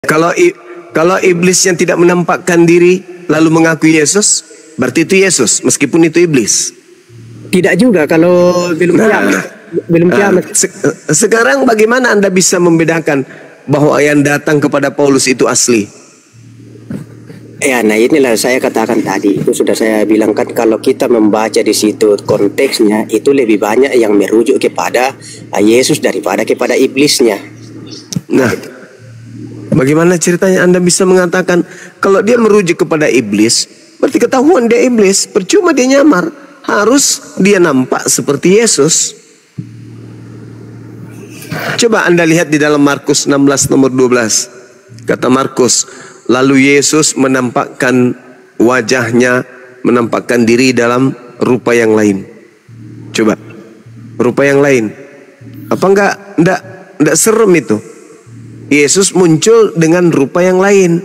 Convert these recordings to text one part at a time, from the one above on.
Kalau iblis yang tidak menampakkan diri lalu mengaku Yesus, berarti itu Yesus meskipun itu iblis. Tidak juga kalau belum kiamat. Belum kiamat. Sekarang bagaimana Anda bisa membedakan bahwa yang datang kepada Paulus itu asli? Ya, nah inilah saya katakan tadi, itu sudah saya bilang kan, kalau kita membaca di situ konteksnya itu lebih banyak yang merujuk kepada Yesus daripada kepada iblisnya. Nah, bagaimana ceritanya Anda bisa mengatakan kalau dia merujuk kepada iblis, berarti ketahuan dia iblis, percuma dia nyamar, harus dia nampak seperti Yesus. Coba Anda lihat di dalam Markus 16 nomor 12. Kata Markus, lalu Yesus menampakkan wajahnya, menampakkan diri dalam rupa yang lain. Coba, rupa yang lain. Apa enggak serem itu? Yesus muncul dengan rupa yang lain.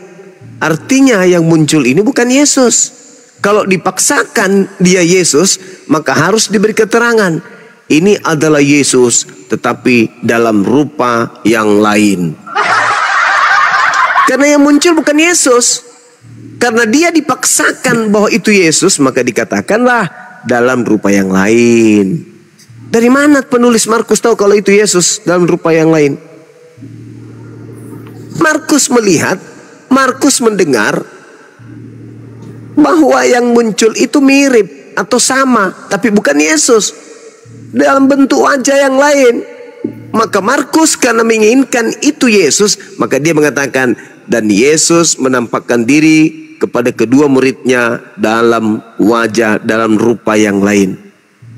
Artinya yang muncul ini bukan Yesus. Kalau dipaksakan dia Yesus, maka harus diberi keterangan. Ini adalah Yesus, tetapi dalam rupa yang lain. Karena yang muncul bukan Yesus. Karena dia dipaksakan bahwa itu Yesus, maka dikatakanlah dalam rupa yang lain. Dari mana penulis Markus tahu kalau itu Yesus dalam rupa yang lain? Markus melihat, Markus mendengar bahwa yang muncul itu mirip atau sama, tapi bukan Yesus, dalam bentuk wajah yang lain. Maka Markus karena menginginkan itu Yesus, maka dia mengatakan, dan Yesus menampakkan diri kepada kedua muridnya dalam wajah, dalam rupa yang lain,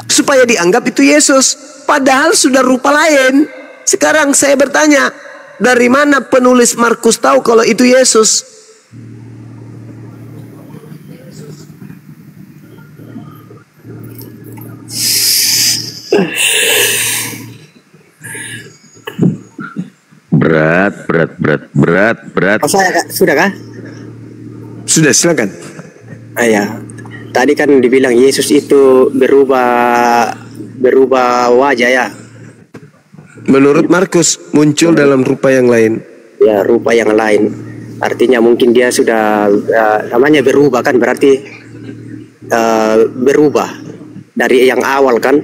supaya dianggap itu Yesus, padahal sudah rupa lain. Sekarang saya bertanya, dari mana penulis Markus tahu kalau itu Yesus? Berat. Oh, saya, sudah kah? Sudah, silakan. Ya, tadi kan dibilang Yesus itu berubah wajah ya. Menurut Markus muncul dalam rupa yang lain. Ya, rupa yang lain. Artinya mungkin dia sudah namanya berubah kan, berarti berubah dari yang awal kan,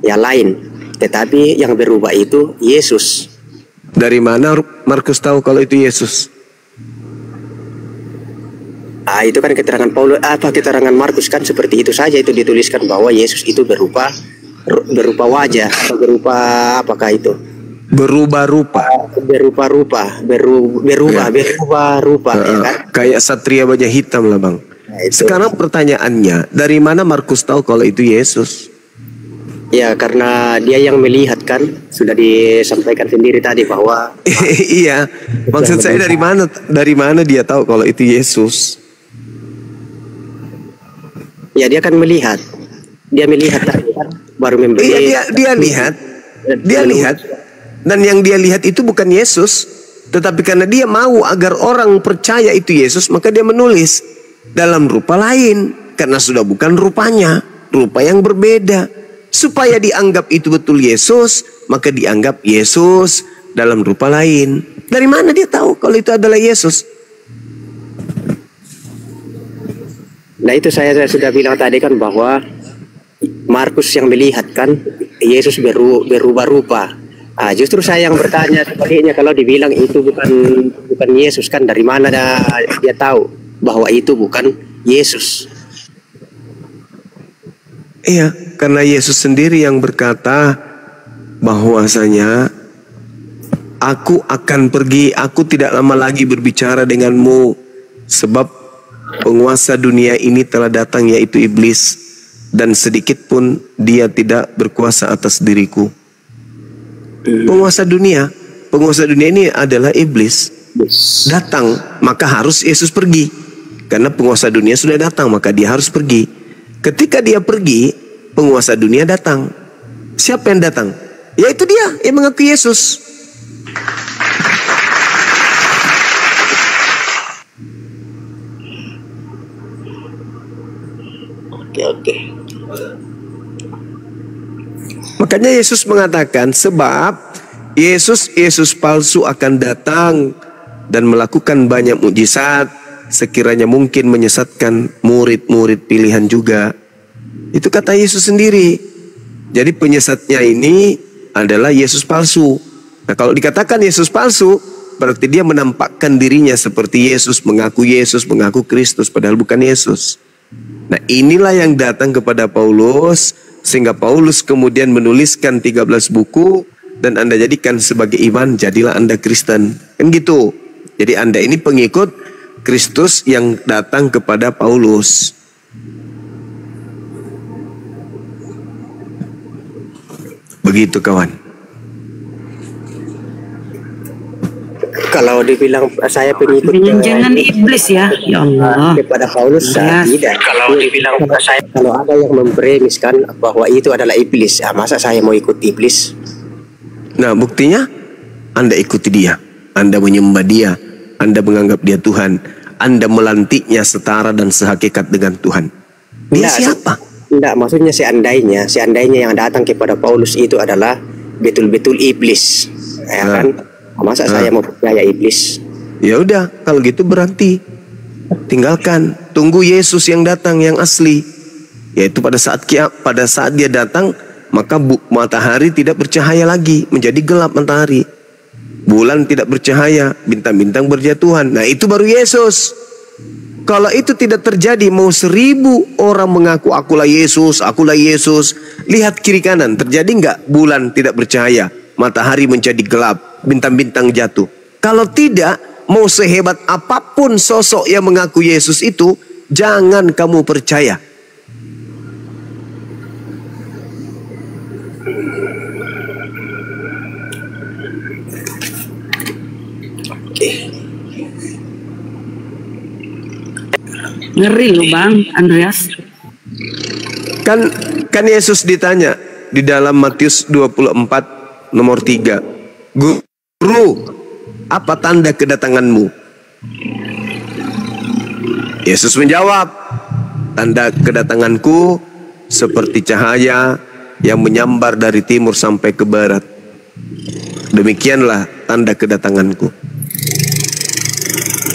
ya lain. Tetapi yang berubah itu Yesus. Dari mana Markus tahu kalau itu Yesus? Itu kan keterangan Paulus, keterangan Markus kan seperti itu saja, itu dituliskan bahwa Yesus itu berupa wajah atau berupa apakah itu? Berubah rupa. Ya kan? Kayak satria wajah hitam lah bang. Nah, sekarang pertanyaannya, dari mana Markus tahu kalau itu Yesus? Ya karena dia yang melihat kan, sudah disampaikan sendiri tadi bahwa iya, maksud saya dari mana dia tahu kalau itu Yesus? Ya dia kan melihat. Dia melihat tadi kan, baru memberi. Iya, dia lihat. Dan yang dia lihat itu bukan Yesus, tetapi karena dia mau agar orang percaya itu Yesus, maka dia menulis dalam rupa lain, karena sudah bukan rupanya, rupa yang berbeda. Supaya dianggap itu betul Yesus, maka dianggap Yesus dalam rupa lain. Dari mana dia tahu kalau itu adalah Yesus? Nah itu saya sudah bilang tadi kan, bahwa Markus yang melihat kan Yesus berubah rupa. Justru saya yang bertanya sebaliknya, kalau dibilang itu bukan Yesus kan, dari mana dia tahu bahwa itu bukan Yesus? Iya, karena Yesus sendiri yang berkata bahwasanya aku akan pergi, aku tidak lama lagi berbicara denganmu, sebab penguasa dunia ini telah datang, yaitu iblis, dan sedikit pun dia tidak berkuasa atas diriku. Penguasa dunia ini adalah iblis. Datang, maka harus Yesus pergi. Karena penguasa dunia sudah datang, maka dia harus pergi. Ketika dia pergi, penguasa dunia datang. Siapa yang datang? Yaitu dia yang mengaku Yesus. Oke. Makanya Yesus mengatakan, sebab Yesus palsu akan datang dan melakukan banyak mukjizat, sekiranya mungkin menyesatkan murid-murid pilihan juga. Itu kata Yesus sendiri. Jadi penyesatnya ini adalah Yesus palsu. Nah, kalau dikatakan Yesus palsu, berarti dia menampakkan dirinya seperti Yesus, mengaku Kristus, padahal bukan Yesus. Nah, inilah yang datang kepada Paulus, sehingga Paulus kemudian menuliskan 13 buku, dan Anda jadikan sebagai iman, jadilah Anda Kristen. Kan gitu. Jadi Anda ini pengikut Kristus yang datang kepada Paulus. Begitu kawan. Kalau dibilang saya pengikut jangan iblis ya, ya Allah. Kepada Paulus tidak. Kalau dibilang kalau ada yang mempremiskan bahwa itu adalah iblis, masa saya mau ikut iblis? Nah, buktinya Anda ikuti dia, Anda menyembah dia, Anda menganggap dia Tuhan, Anda melantiknya setara dan sehakikat dengan Tuhan. Dia siapa? Tidak, maksudnya seandainya yang datang kepada Paulus itu adalah betul-betul iblis, ya kan? Masa saya mau percaya iblis? Ya udah, kalau gitu berhenti, tinggalkan, tunggu Yesus yang datang yang asli, yaitu pada saat dia datang. Maka matahari tidak bercahaya lagi, menjadi gelap matahari. Bulan tidak bercahaya, bintang-bintang berjatuhan. Nah, itu baru Yesus. Kalau itu tidak terjadi, mau 1000 orang mengaku akulah Yesus, lihat kiri kanan, terjadi nggak bulan tidak bercahaya, matahari menjadi gelap, bintang-bintang jatuh? Kalau tidak, mau sehebat apapun sosok yang mengaku Yesus itu, jangan kamu percaya. Ngeri loh Bang Andreas. Kan Yesus ditanya di dalam Matius 24 nomor 3, Guru, apa tanda kedatanganmu? Yesus menjawab, tanda kedatanganku seperti cahaya yang menyambar dari timur sampai ke barat. Demikianlah tanda kedatanganku.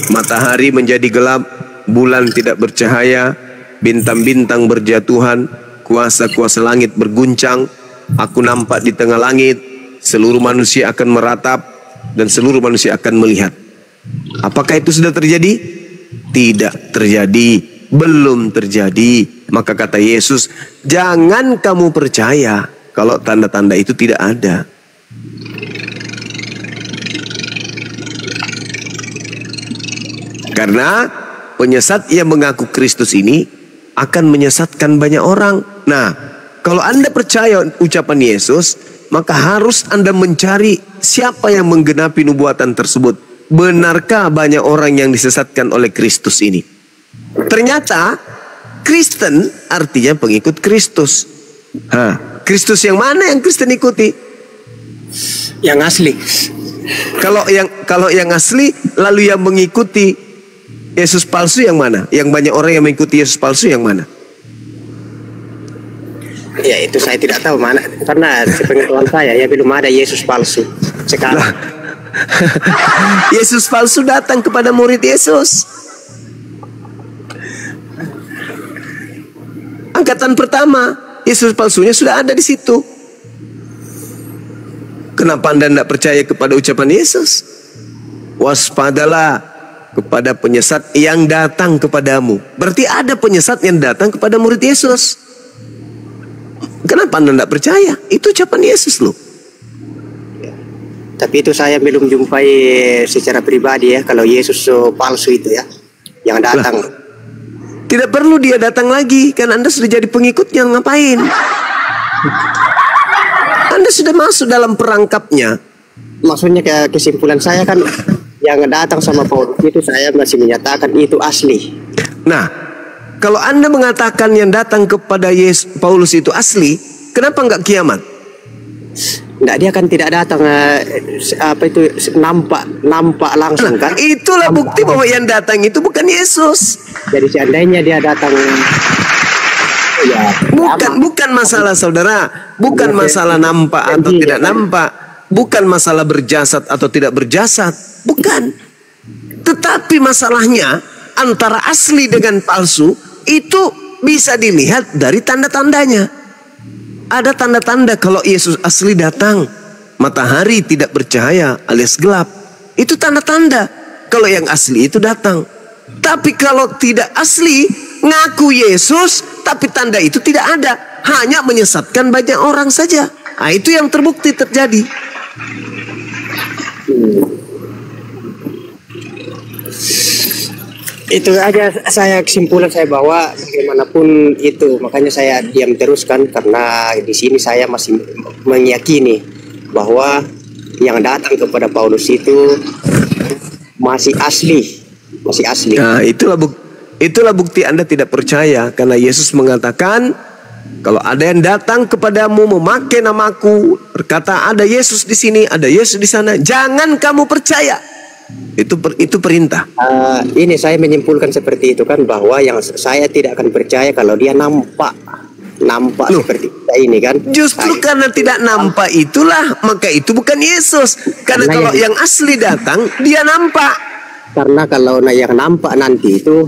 Matahari menjadi gelap, bulan tidak bercahaya, bintang-bintang berjatuhan, kuasa-kuasa langit berguncang. Aku nampak di tengah langit, seluruh manusia akan meratap dan seluruh manusia akan melihat. Apakah itu sudah terjadi? Tidak terjadi, belum terjadi. Maka kata Yesus, jangan kamu percaya kalau tanda-tanda itu tidak ada. Karena penyesat yang mengaku Kristus ini akan menyesatkan banyak orang. Nah, kalau Anda percaya ucapan Yesus, maka harus Anda mencari siapa yang menggenapi nubuatan tersebut. Benarkah banyak orang yang disesatkan oleh Kristus ini? Ternyata Kristen artinya pengikut Kristus. Kristus yang mana yang Kristen ikuti? Yang asli. Kalau yang asli, lalu yang mengikuti Yesus palsu yang mana? Yang banyak orang yang mengikuti Yesus palsu yang mana? Ya itu saya tidak tahu mana, karena sepengetahuan saya ya belum ada Yesus palsu sekarang. Yesus palsu datang kepada murid Yesus. Angkatan pertama, Yesus palsunya sudah ada di situ. Kenapa Anda tidak percaya kepada ucapan Yesus? Waspadalah kepada penyesat yang datang kepadamu. Berarti ada penyesat yang datang kepada murid Yesus. Kenapa Anda tidak percaya? Itu ucapan Yesus loh. Tapi itu saya belum jumpai secara pribadi ya, kalau Yesus palsu itu ya, yang datang. Tidak perlu dia datang lagi, kan Anda sudah jadi pengikutnya, ngapain? Anda sudah masuk dalam perangkapnya. Maksudnya kesimpulan saya kan, yang datang sama Paulus itu saya masih menyatakan itu asli. Nah, kalau Anda mengatakan yang datang kepada Paulus itu asli, kenapa enggak kiamat? Enggak, dia kan tidak datang nampak langsung kan? Itulah bukti bahwa yang datang itu bukan Yesus. Jadi seandainya dia datang, ya, bukan masalah saudara, bukan masalah nampak atau tidak nampak, bukan masalah berjasad atau tidak berjasad, bukan. Tetapi masalahnya antara asli dengan palsu itu bisa dilihat dari tanda-tandanya. Ada tanda-tanda kalau Yesus asli datang, matahari tidak bercahaya alias gelap. Itu tanda-tanda kalau yang asli itu datang. Tapi kalau tidak asli, ngaku Yesus tapi tanda itu tidak ada, hanya menyesatkan banyak orang saja. Nah, itu yang terbukti terjadi. Itu aja saya kesimpulan saya bahwa bagaimanapun itu, makanya saya diam terus kan, karena di sini saya masih meyakini bahwa yang datang kepada Paulus itu masih asli. Nah, itulah bukti Anda tidak percaya, karena Yesus mengatakan kalau ada yang datang kepadamu memakai namaku, berkata ada Yesus di sini, ada Yesus di sana, jangan kamu percaya. Itu perintah. Ini saya menyimpulkan seperti itu kan, bahwa yang saya tidak akan percaya kalau dia nampak Loh, seperti kita ini kan. Justru karena tidak nampak itulah, maka itu bukan Yesus. Karena kalau yang asli datang, dia nampak. Karena kalau yang nampak nanti itu,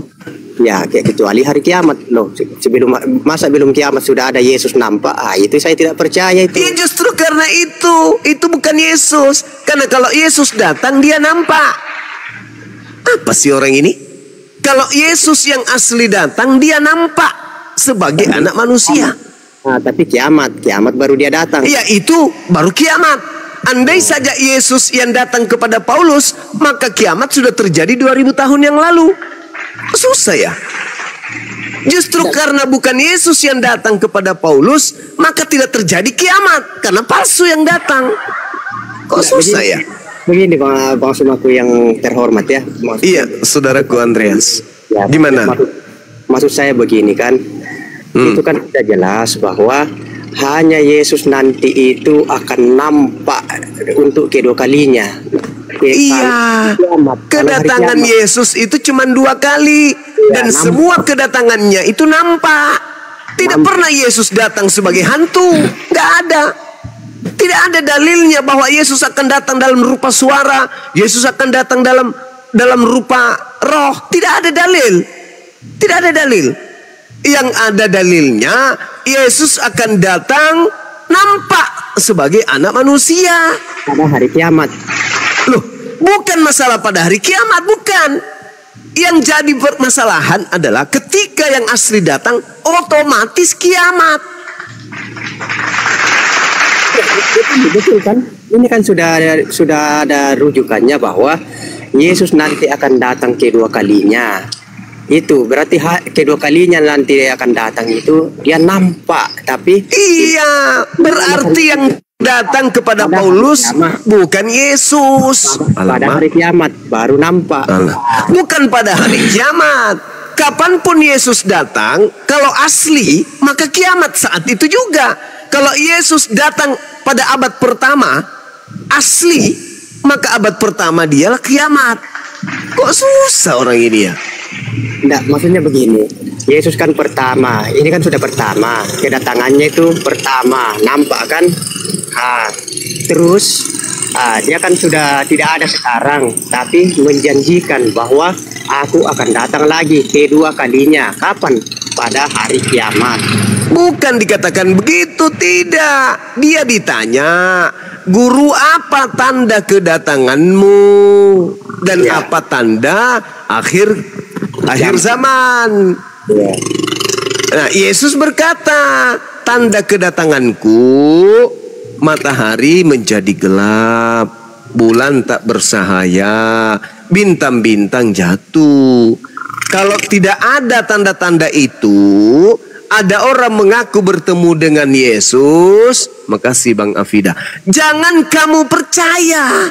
ya kecuali hari kiamat loh. Masa belum kiamat sudah ada Yesus nampak? Itu saya tidak percaya itu. Ya justru karena itu bukan Yesus. Karena kalau Yesus datang dia nampak. Apa sih orang ini? Kalau Yesus yang asli datang dia nampak sebagai anak manusia. Tapi kiamat baru dia datang. Ya itu baru kiamat. Andai saja Yesus yang datang kepada Paulus, maka kiamat sudah terjadi 2000 tahun yang lalu. Susah ya. Justru karena bukan Yesus yang datang kepada Paulus, maka tidak terjadi kiamat, karena palsu yang datang. Kok susah ya? Begini Bang Sumaku yang terhormat ya. Iya, saudaraku Andreas. Ya, gimana? Maksud saya begini kan, itu kan sudah jelas bahwa hanya Yesus nanti itu akan nampak untuk kedua kalinya. Iya, kedatangan Yesus itu cuma 2 kali, dan semua kedatangannya itu nampak. Tidak pernah Yesus datang sebagai hantu, nggak ada. Tidak ada dalilnya bahwa Yesus akan datang dalam rupa suara, Yesus akan datang dalam rupa roh. Tidak ada dalil. Tidak ada dalil. Yang ada dalilnya Yesus akan datang nampak sebagai anak manusia pada hari kiamat. Loh, bukan masalah pada hari kiamat, bukan. Yang jadi permasalahan adalah ketika yang asli datang, otomatis kiamat. Betul kan? Ini kan sudah ada rujukannya bahwa Yesus nanti akan datang kedua kalinya. Itu berarti kedua kalinya nanti dia akan datang itu dia nampak, tapi iya, berarti yang datang kepada Paulus bukan Yesus. Pada hari kiamat baru nampak. Bukan pada hari kiamat. Kapanpun Yesus datang, kalau asli maka kiamat saat itu juga. Kalau Yesus datang pada abad pertama asli, maka abad pertama dialah kiamat. Kok susah orang ini ya? Enggak, maksudnya begini. Yesus kan pertama, ini kan sudah pertama, kedatangannya itu pertama, nampak kan? Terus dia kan sudah tidak ada sekarang, tapi menjanjikan bahwa aku akan datang lagi kedua kalinya. Kapan? Pada hari kiamat. Bukan dikatakan begitu, tidak. Dia ditanya, guru apa tanda kedatanganmu? Dan apa tanda akhir zaman? Nah, Yesus berkata, tanda kedatanganku, matahari menjadi gelap, bulan tak bersahaya, bintang-bintang jatuh. Kalau tidak ada tanda-tanda itu, ada orang mengaku bertemu dengan Yesus. Makasih Bang Afida. Jangan kamu percaya.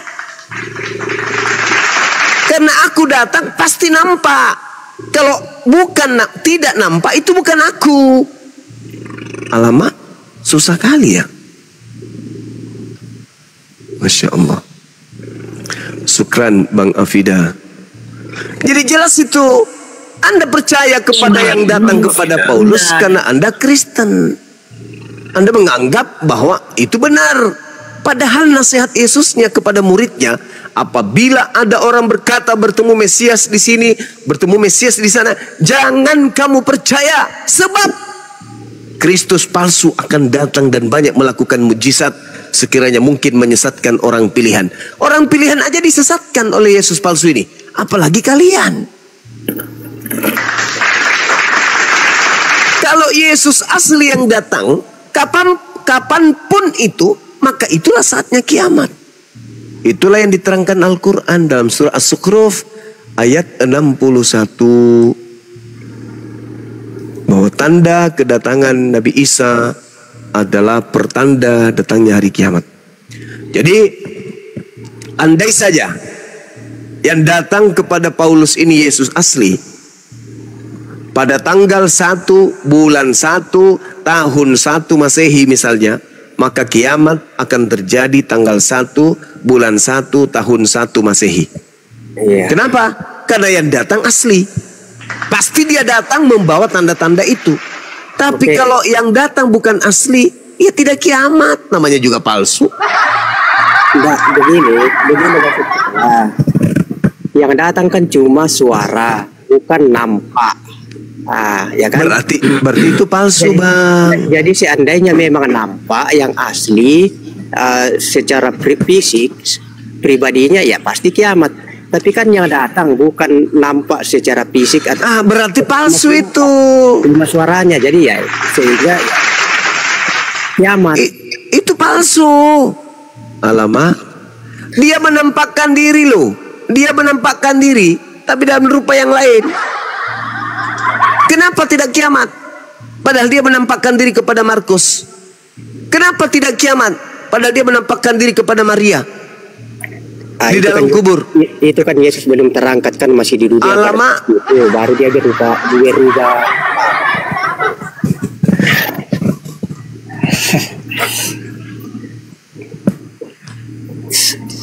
Karena aku datang pasti nampak. Kalau tidak nampak, itu bukan aku. Alamak, susah kali ya. Masya Allah. Syukran Bang Afida. Jadi jelas itu, Anda percaya kepada yang datang kepada Paulus karena Anda Kristen. Anda menganggap bahwa itu benar. Padahal nasihat Yesusnya kepada muridnya, apabila ada orang berkata bertemu Mesias di sini, bertemu Mesias di sana, jangan kamu percaya, sebab Kristus palsu akan datang dan banyak melakukan mujizat sekiranya mungkin menyesatkan orang pilihan. Orang pilihan aja disesatkan oleh Yesus palsu ini, apalagi kalian. Kalau Yesus asli yang datang, kapanpun itu, maka itulah saatnya kiamat. Itulah yang diterangkan Al-Quran dalam surah As-Sukhruf ayat 61. Bahwa tanda kedatangan Nabi Isa adalah pertanda datangnya hari kiamat. Jadi andai saja yang datang kepada Paulus ini Yesus asli, pada tanggal 1 bulan 1 tahun 1 Masehi misalnya, maka kiamat akan terjadi tanggal 1 bulan 1 tahun 1 Masehi. Iya. Kenapa? Karena yang datang asli. Pasti dia datang membawa tanda-tanda itu. Tapi kalau yang datang bukan asli, ya tidak kiamat, namanya juga palsu. Enggak, begini maksudnya. Yang datang kan cuma suara, bukan nampak. Ya kan? Berarti itu palsu, Bang. Jadi seandainya memang nampak yang asli secara fisik pribadinya, ya pasti kiamat. Tapi kan yang datang bukan nampak secara fisik atau berarti palsu itu. Cuma suaranya, jadi ya sehingga ya, kiamat. Itu palsu. Alamak. Dia menampakkan diri loh. Dia menampakkan diri, tapi dalam rupa yang lain. Kenapa tidak kiamat? Padahal dia menampakkan diri kepada Markus. Kenapa tidak kiamat? Padahal dia menampakkan diri kepada Maria. Di dalam kubur. Itu kan Yesus belum terangkat, kan masih di dunia. Alamak. Itu baru dia berubah.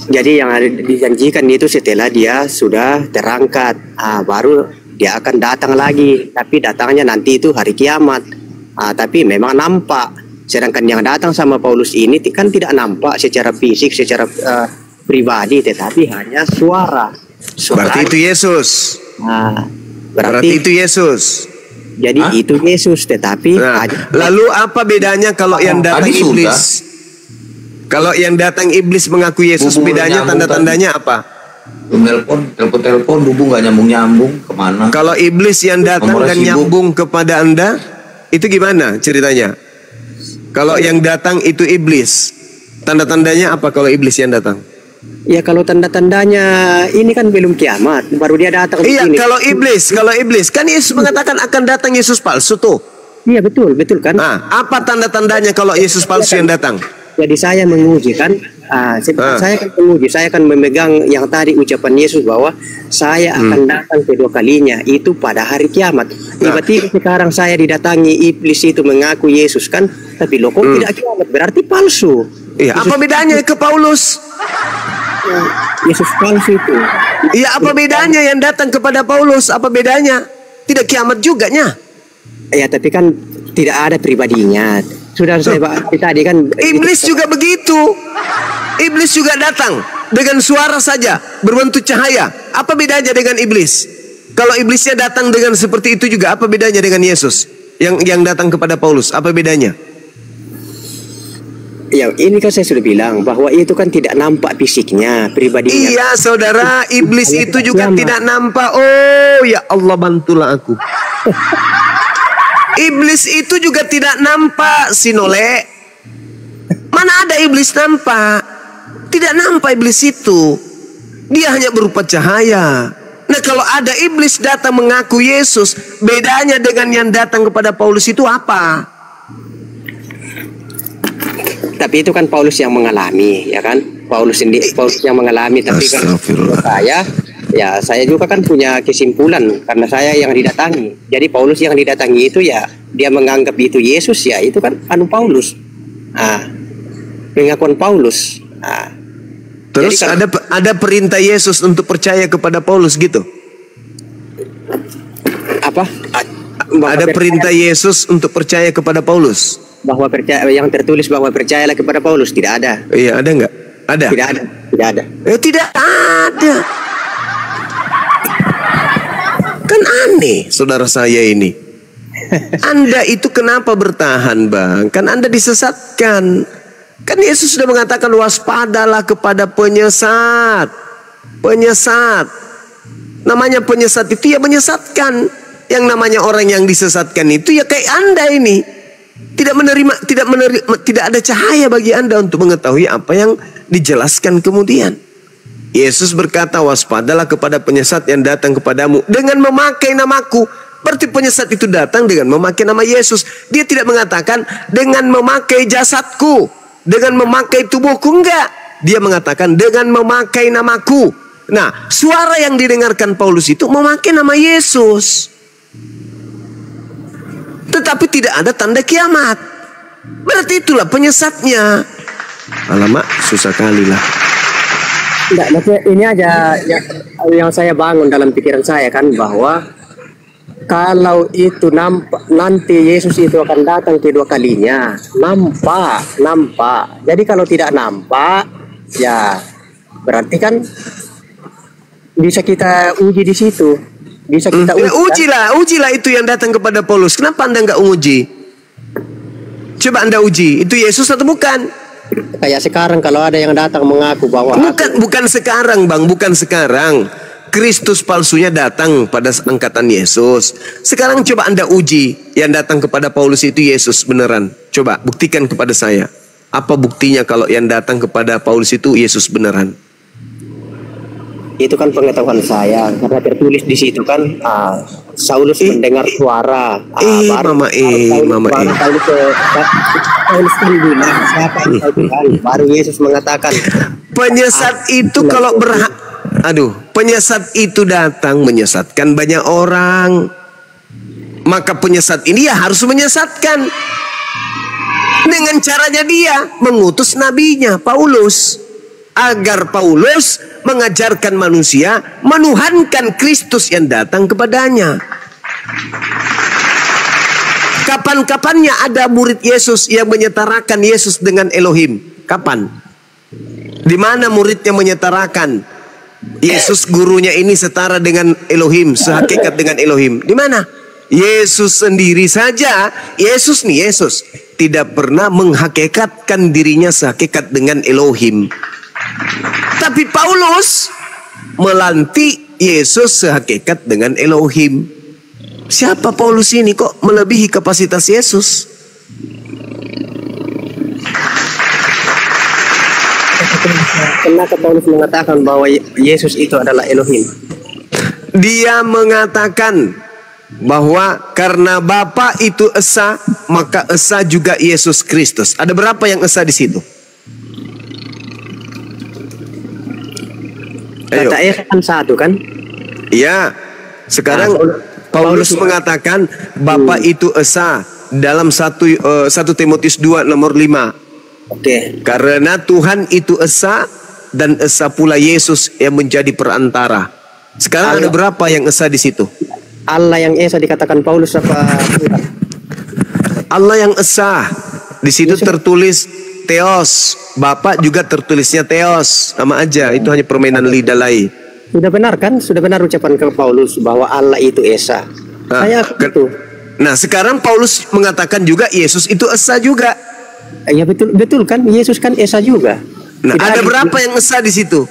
Jadi yang dijanjikan itu setelah dia sudah terangkat, baru dia akan datang lagi. Tapi datangnya nanti itu hari kiamat. Tapi memang nampak. Sedangkan yang datang sama Paulus ini kan tidak nampak secara fisik, secara pribadi, tetapi hanya suara. Berarti itu Yesus. Berarti itu Yesus. Jadi itu Yesus, tetapi lalu apa bedanya kalau yang datang iblis? Kalau yang datang iblis mengaku Yesus, bedanya tanda-tandanya apa? Telepon hubung gak nyambung kemana? Kalau iblis yang datang dan nyambung kepada Anda, itu gimana ceritanya? Kalau yang datang itu iblis, tanda-tandanya apa kalau iblis yang datang? Ya kalau tanda-tandanya ini kan belum kiamat, baru dia datang. Iya, kalau iblis kan Yesus mengatakan akan datang Yesus palsu tuh. Iya betul kan. Apa tanda-tandanya kalau Yesus palsu yang datang? Jadi saya menguji kan, saya akan menguji, saya akan memegang yang tadi ucapan Yesus bahwa saya akan datang kedua kalinya itu pada hari kiamat. Tiba-tiba sekarang saya didatangi iblis itu mengaku Yesus kan, tapi loh kok tidak kiamat, berarti palsu. Iya, apa bedanya ke Paulus? Yesus palsu itu. Iya, apa bedanya yang datang kepada Paulus? Apa bedanya? Tidak kiamat juga nya. Ya, tapi kan tidak ada pribadinya. Sudah saya bahas tadi kan. Iblis juga begitu. Iblis juga datang dengan suara saja, berbentuk cahaya. Apa bedanya dengan iblis? Kalau iblisnya datang dengan seperti itu juga, apa bedanya dengan Yesus yang datang kepada Paulus? Apa bedanya? Ya, ini kan saya sudah bilang bahwa itu kan tidak nampak fisiknya, pribadinya. Iya, saudara, iblis itu juga tidak nampak. Oh, ya Allah, bantulah aku. Iblis itu juga tidak nampak, Sinole. Mana ada iblis nampak? Tidak nampak iblis itu. Dia hanya berupa cahaya. Nah, kalau ada iblis datang mengaku Yesus, bedanya dengan yang datang kepada Paulus itu apa? Tapi itu kan Paulus yang mengalami, ya kan? Paulus yang mengalami, tapi kan saya juga kan punya kesimpulan karena saya yang didatangi. Jadi Paulus yang didatangi itu ya dia menganggap itu Yesus, ya itu kan Paulus. Pengakuan Paulus. Terus ada perintah Yesus untuk percaya kepada Paulus gitu? Apa? Ada perintah Yesus untuk percaya kepada Paulus? bahwa percaya, yang tertulis bahwa percayalah kepada Paulus, tidak ada. Iya, ada nggak? Ada. Tidak ada. Tidak ada. Tidak ada. Kan aneh, saudara saya ini. Anda itu kenapa bertahan, Bang? Kan Anda disesatkan. Kan Yesus sudah mengatakan waspadalah kepada penyesat. Penyesat. Namanya penyesat itu ya menyesatkan. Yang namanya orang yang disesatkan itu ya kayak Anda ini. Tidak ada cahaya bagi Anda untuk mengetahui apa yang dijelaskan kemudian. Yesus berkata, waspadalah kepada penyesat yang datang kepadamu dengan memakai namaku. Berarti penyesat itu datang dengan memakai nama Yesus. Dia tidak mengatakan dengan memakai jasadku, dengan memakai tubuhku, enggak. Dia mengatakan dengan memakai namaku. Nah, suara yang didengarkan Paulus itu memakai nama Yesus. Tetapi tidak ada tanda kiamat. Berarti itulah penyesatnya. Alamak, susah kali lah. Tidak, maksudnya ini aja yang saya bangun dalam pikiran saya kan, bahwa kalau itu nanti Yesus itu akan datang kedua kalinya, nampak. Jadi kalau tidak nampak, ya berarti kan bisa kita uji di situ. Bisa kita uji. Ujilah itu yang datang kepada Paulus. Kenapa Anda nggak uji? Coba Anda uji, itu Yesus atau bukan? Kayak sekarang kalau ada yang datang mengaku bahwa bukan sekarang, Bang, bukan sekarang. Kristus palsunya datang pada angkatan Yesus. Sekarang coba Anda uji yang datang kepada Paulus itu Yesus beneran. Coba buktikan kepada saya. Apa buktinya kalau yang datang kepada Paulus itu Yesus beneran? Itu kan pengetahuan saya, karena tertulis di situ kan, Saulus mendengar suara. Baru Yesus mengatakan, penyesat itu kalau penyesat itu datang menyesatkan banyak orang. Maka penyesat ini ya harus menyesatkan. Dengan caranya dia mengutus nabinya Paulus, agar Paulus mengajarkan manusia menuhankan Kristus yang datang kepadanya. Kapan-kapannya ada murid Yesus yang menyetarakan Yesus dengan Elohim? Kapan? Di mana muridnya menyetarakan Yesus gurunya ini setara dengan Elohim, sehakikat dengan Elohim? Di mana? Yesus sendiri saja, Yesus tidak pernah menghakikatkan dirinya sehakikat dengan Elohim. Tapi Paulus melantik Yesus sehakikat dengan Elohim. Siapa Paulus ini kok melebihi kapasitas Yesus? Kenapa Paulus mengatakan bahwa Yesus itu adalah Elohim? Dia mengatakan bahwa karena Bapa itu esa, maka esa juga Yesus Kristus. Ada berapa yang esa di situ? Ayo. Kata Esa kan satu kan? Iya. Sekarang Paulus mengatakan Bapa itu esa dalam 1 Timotius 2 nomor 5. Oke. Karena Tuhan itu esa dan esa pula Yesus yang menjadi perantara. Sekarang ada berapa yang esa di situ? Allah yang esa dikatakan Paulus apa? Allah yang esa. Di situ tertulis Theos. Bapak juga tertulisnya Theos. Sama aja. Itu hanya permainan lidah lain. Sudah benar kan? Sudah benar ucapan ke Paulus bahwa Allah itu esa. Saya betul. Nah, sekarang Paulus mengatakan juga Yesus itu esa juga. Ya betul kan? Yesus kan esa juga. Nah, ada berapa yang esa di situ?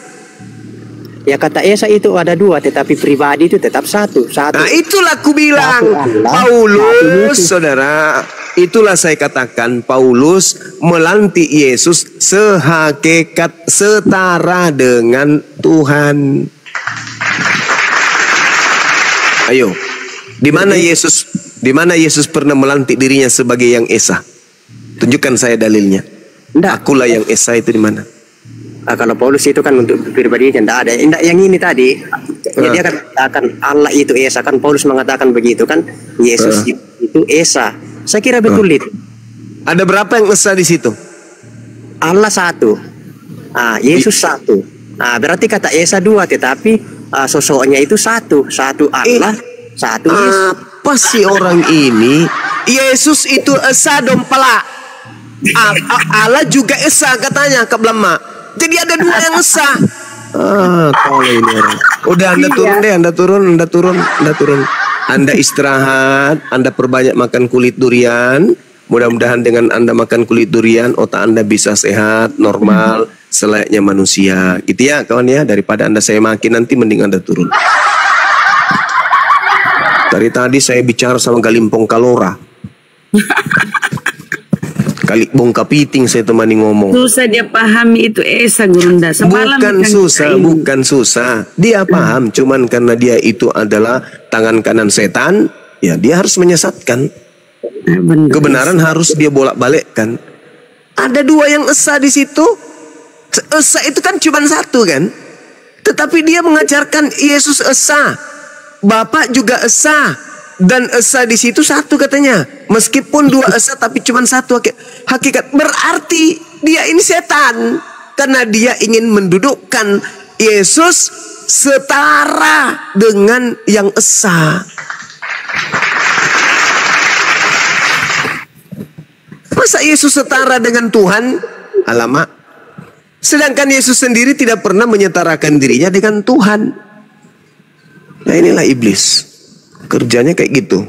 Ya kata Esa itu ada dua, tetapi pribadi itu tetap satu. Nah, itulah aku bilang Paulus, saudara. Itulah saya katakan Paulus melantik Yesus sehakikat setara dengan Tuhan. Ayo, di mana Yesus pernah melantik dirinya sebagai yang esa? Tunjukkan saya dalilnya. Akulah yang esa itu di mana? Kalau Paulus itu kan untuk pribadinya tidak ada. Yang ini tadi, dia akan Allah itu esa kan. Paulus mengatakan begitu kan. Yesus itu esa. Saya kira betul itu. Ada berapa yang esa di situ? Allah satu, Yesus satu. Berarti kata esa dua, tetapi sosoknya itu satu Allah, satu Yesus. Apa sih orang ini? Yesus itu esa dompala. Allah juga esa katanya ke Blama. Jadi ada dua yang esa. Tolong ini orang. Udah Anda turun deh, Anda turun. Anda istirahat, Anda perbanyak makan kulit durian. Mudah-mudahan dengan Anda makan kulit durian, otak Anda bisa sehat, normal, selayaknya manusia. Gitu ya kawan ya, daripada Anda saya makin nanti mending Anda turun. Dari tadi saya bicara sama Galimpong Kalora. Kali bongka piting saya temani ngomong. Susah dia pahami itu esa Gurunda. Bukan susah. Dia paham, cuman karena dia itu adalah tangan kanan setan, ya dia harus menyesatkan. Kebenaran harus dia bolak-balikkan. Ada dua yang esa di situ. Esa itu kan cuma satu kan. Tetapi dia mengajarkan Yesus esa. Bapak juga esa. Dan esa di situ satu katanya. Meskipun dua esa tapi cuma satu hakikat. Berarti dia ini setan. Karena dia ingin mendudukkan Yesus setara dengan yang esa. Masa Yesus setara dengan Tuhan? Alamak. Sedangkan Yesus sendiri tidak pernah menyetarakan dirinya dengan Tuhan. Nah inilah iblis. Kerjanya kayak gitu.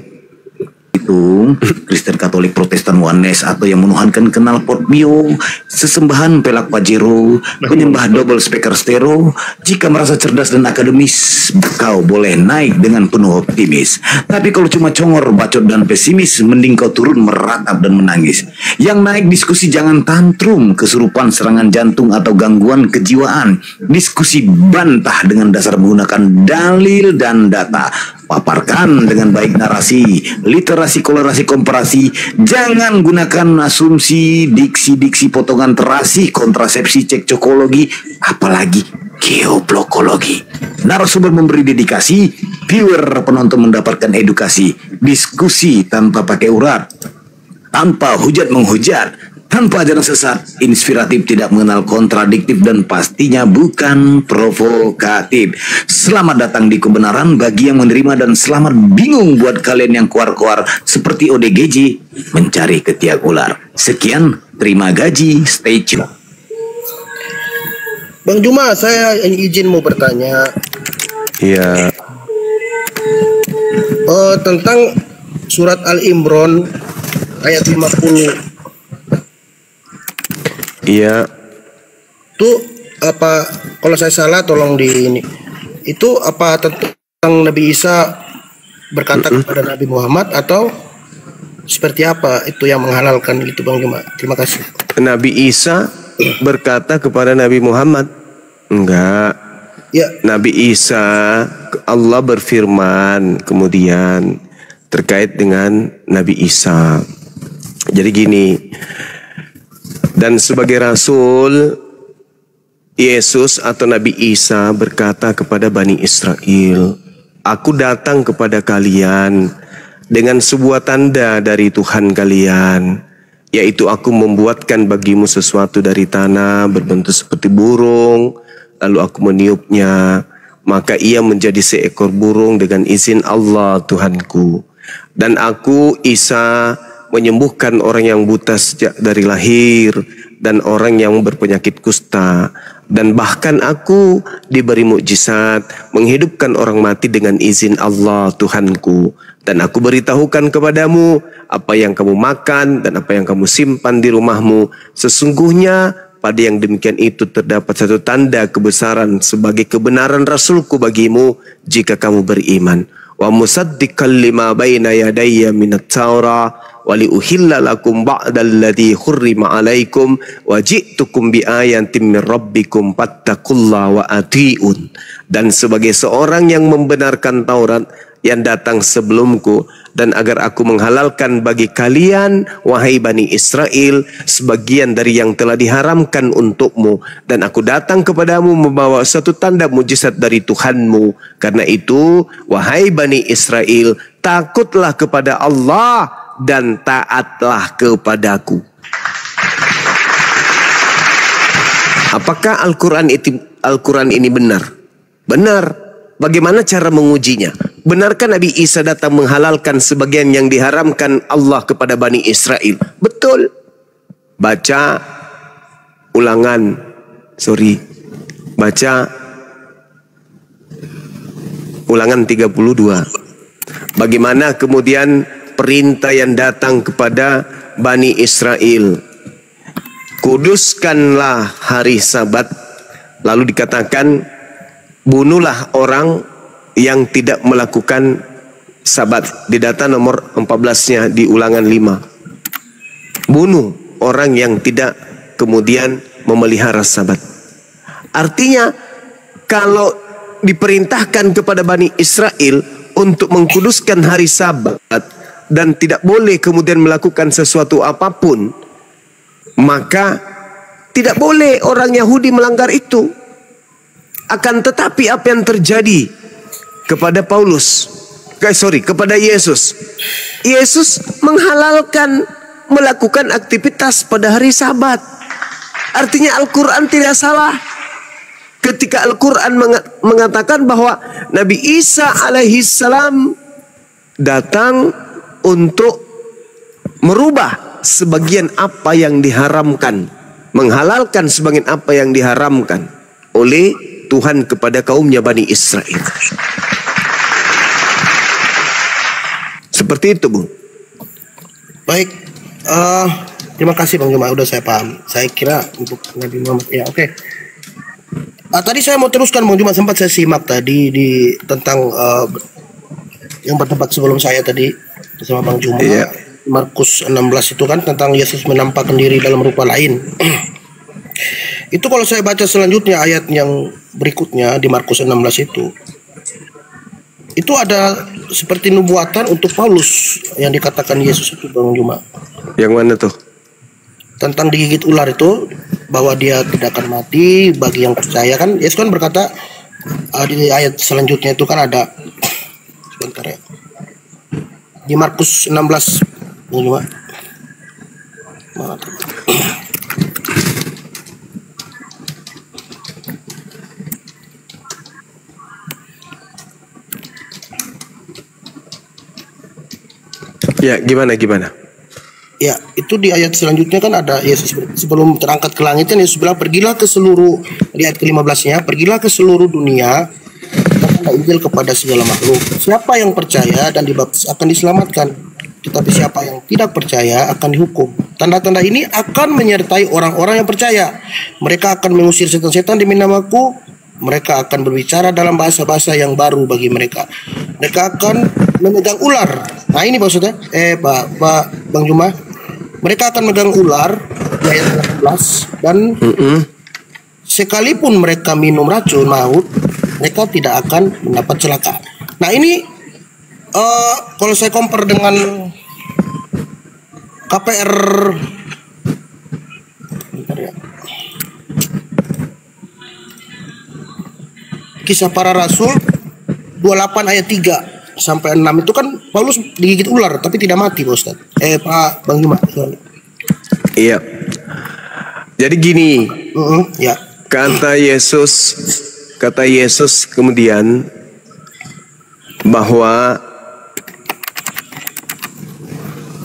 Itu Kristen Katolik Protestan Oneness atau yang menuhankan kenal potmio, sesembahan pelak pajero, penyembah double speaker stereo. Jika merasa cerdas dan akademis, kau boleh naik dengan penuh optimis. Tapi kalau cuma congor, bacot dan pesimis, mending kau turun meratap dan menangis. Yang naik diskusi jangan tantrum, kesurupan, serangan jantung atau gangguan kejiwaan. Diskusi bantah dengan dasar menggunakan dalil dan data. Paparkan dengan baik narasi, literasi, kolerasi, komparasi. Jangan gunakan asumsi, diksi-diksi potongan terasi, kontrasepsi, cekcokologi, apalagi geoblokologi. Narasumber memberi dedikasi, viewer penonton mendapatkan edukasi. Diskusi tanpa pakai urat, tanpa hujat menghujat, tanpa ajaran sesat, inspiratif, tidak mengenal kontradiktif, dan pastinya bukan provokatif. Selamat datang di kebenaran bagi yang menerima, dan selamat bingung buat kalian yang kuar-kuar seperti ODGJ mencari ketiak ular. Sekian, terima gaji, stay tune. Bang Juma, saya izin mau bertanya. Iya. Tentang surat Al-Imran ayat 50. Iya. Itu apa, kalau saya salah tolong di ini. Itu apa tentang Nabi Isa berkata kepada Nabi Muhammad atau seperti apa itu yang menghalalkan itu Bang Juma? Terima kasih. Nabi Isa berkata kepada Nabi Muhammad? Enggak. Ya. Nabi Isa, Allah berfirman kemudian terkait dengan Nabi Isa. Jadi gini. Dan sebagai Rasul, Yesus atau Nabi Isa berkata kepada Bani Israel, aku datang kepada kalian dengan sebuah tanda dari Tuhan kalian, yaitu aku membuatkan bagimu sesuatu dari tanah berbentuk seperti burung, lalu aku meniupnya, maka ia menjadi seekor burung dengan izin Allah Tuhanku. Dan aku, Isa, menyembuhkan orang yang buta sejak dari lahir dan orang yang berpenyakit kusta, dan bahkan aku diberi mukjizat menghidupkan orang mati dengan izin Allah Tuhanku. Dan aku beritahukan kepadamu apa yang kamu makan dan apa yang kamu simpan di rumahmu. Sesungguhnya pada yang demikian itu terdapat satu tanda kebesaran sebagai kebenaran Rasulku bagimu jika kamu beriman. Wa musaddiqan lima baina yadayya minat Taurah wa liuhilla lakum ba'dalladzi hurrima 'alaikum wa ji'tukum biayatin min rabbikum fattaqullaha wa ati'un. Dan sebagai seorang yang membenarkan Taurat yang datang sebelumku, dan agar aku menghalalkan bagi kalian wahai Bani Israel sebagian dari yang telah diharamkan untukmu, dan aku datang kepadamu membawa satu tanda mujizat dari Tuhanmu. Karena itu wahai Bani Israel, takutlah kepada Allah dan taatlah kepadaku. Apakah Al-Quran ini benar? Benar. Bagaimana cara mengujinya? Benarkah Nabi Isa datang menghalalkan sebagian yang diharamkan Allah kepada Bani Israel? Betul. Baca Ulangan 32. Bagaimana kemudian perintah yang datang kepada Bani Israel, kuduskanlah hari Sabat. Lalu dikatakan, bunuhlah orang yang tidak melakukan Sabat. Di data nomor 14-nya di Ulangan 5. Bunuh orang yang tidak kemudian memelihara Sabat. Artinya kalau diperintahkan kepada Bani Israel untuk mengkuduskan hari Sabat dan tidak boleh kemudian melakukan sesuatu apapun, maka tidak boleh orang Yahudi melanggar itu. Akan tetapi apa yang terjadi kepada kepada Yesus? Yesus menghalalkan melakukan aktivitas pada hari Sabat. Artinya Al-Quran tidak salah ketika Al-Quran mengatakan bahwa Nabi Isa alaihissalam datang untuk merubah sebagian apa yang diharamkan, menghalalkan sebagian apa yang diharamkan oleh Tuhan kepada kaumnya Bani Israel. Seperti itu, Bung. Baik, terima kasih Bang Juma, udah saya paham. Saya kira untuk Nabi Muhammad, ya oke. Tadi saya mau teruskan Bang Juma, sempat saya simak tadi tentang yang bertempat sebelum saya tadi bersama Bang Juma. Iya. Markus 16 itu kan tentang Yesus menampakkan diri dalam rupa lain. Itu kalau saya baca selanjutnya ayat yang berikutnya di Markus 16 itu ada seperti nubuatan untuk Paulus yang dikatakan Yesus itu, Bang Juma. Yang mana tuh? Tentang digigit ular itu, bahwa dia tidak akan mati bagi yang percaya. Kan Yesus kan berkata di ayat selanjutnya itu kan ada, sebentar ya, di Markus 16 Bang Juma. Mana tuh? Ya, gimana? Ya, itu di ayat selanjutnya kan ada Yesus sebelum terangkat ke langit kan Yesus bilang, pergilah ke seluruh, di ayat ke-15-nya, pergilah ke seluruh dunia, katakanlah Injil kepada segala makhluk. Siapa yang percaya dan dibaptis akan diselamatkan, tetapi siapa yang tidak percaya akan dihukum. Tanda-tanda ini akan menyertai orang-orang yang percaya. Mereka akan mengusir setan-setan demi namaku. Mereka akan berbicara dalam bahasa-bahasa yang baru bagi mereka. Mereka akan memegang ular. Nah ini maksudnya, Bang Juma. Mereka akan megang ular di ayat 18 dan sekalipun mereka minum racun maut, mereka tidak akan mendapat celaka. Nah ini kalau saya compare dengan KPR, bentar ya, Kisah Para Rasul 28 ayat 3 sampai 6 itu kan Paulus digigit ular tapi tidak mati, Pak Ustaz. Pak Bang Juma. Iya. Jadi gini. Ya. Kata Yesus kemudian bahwa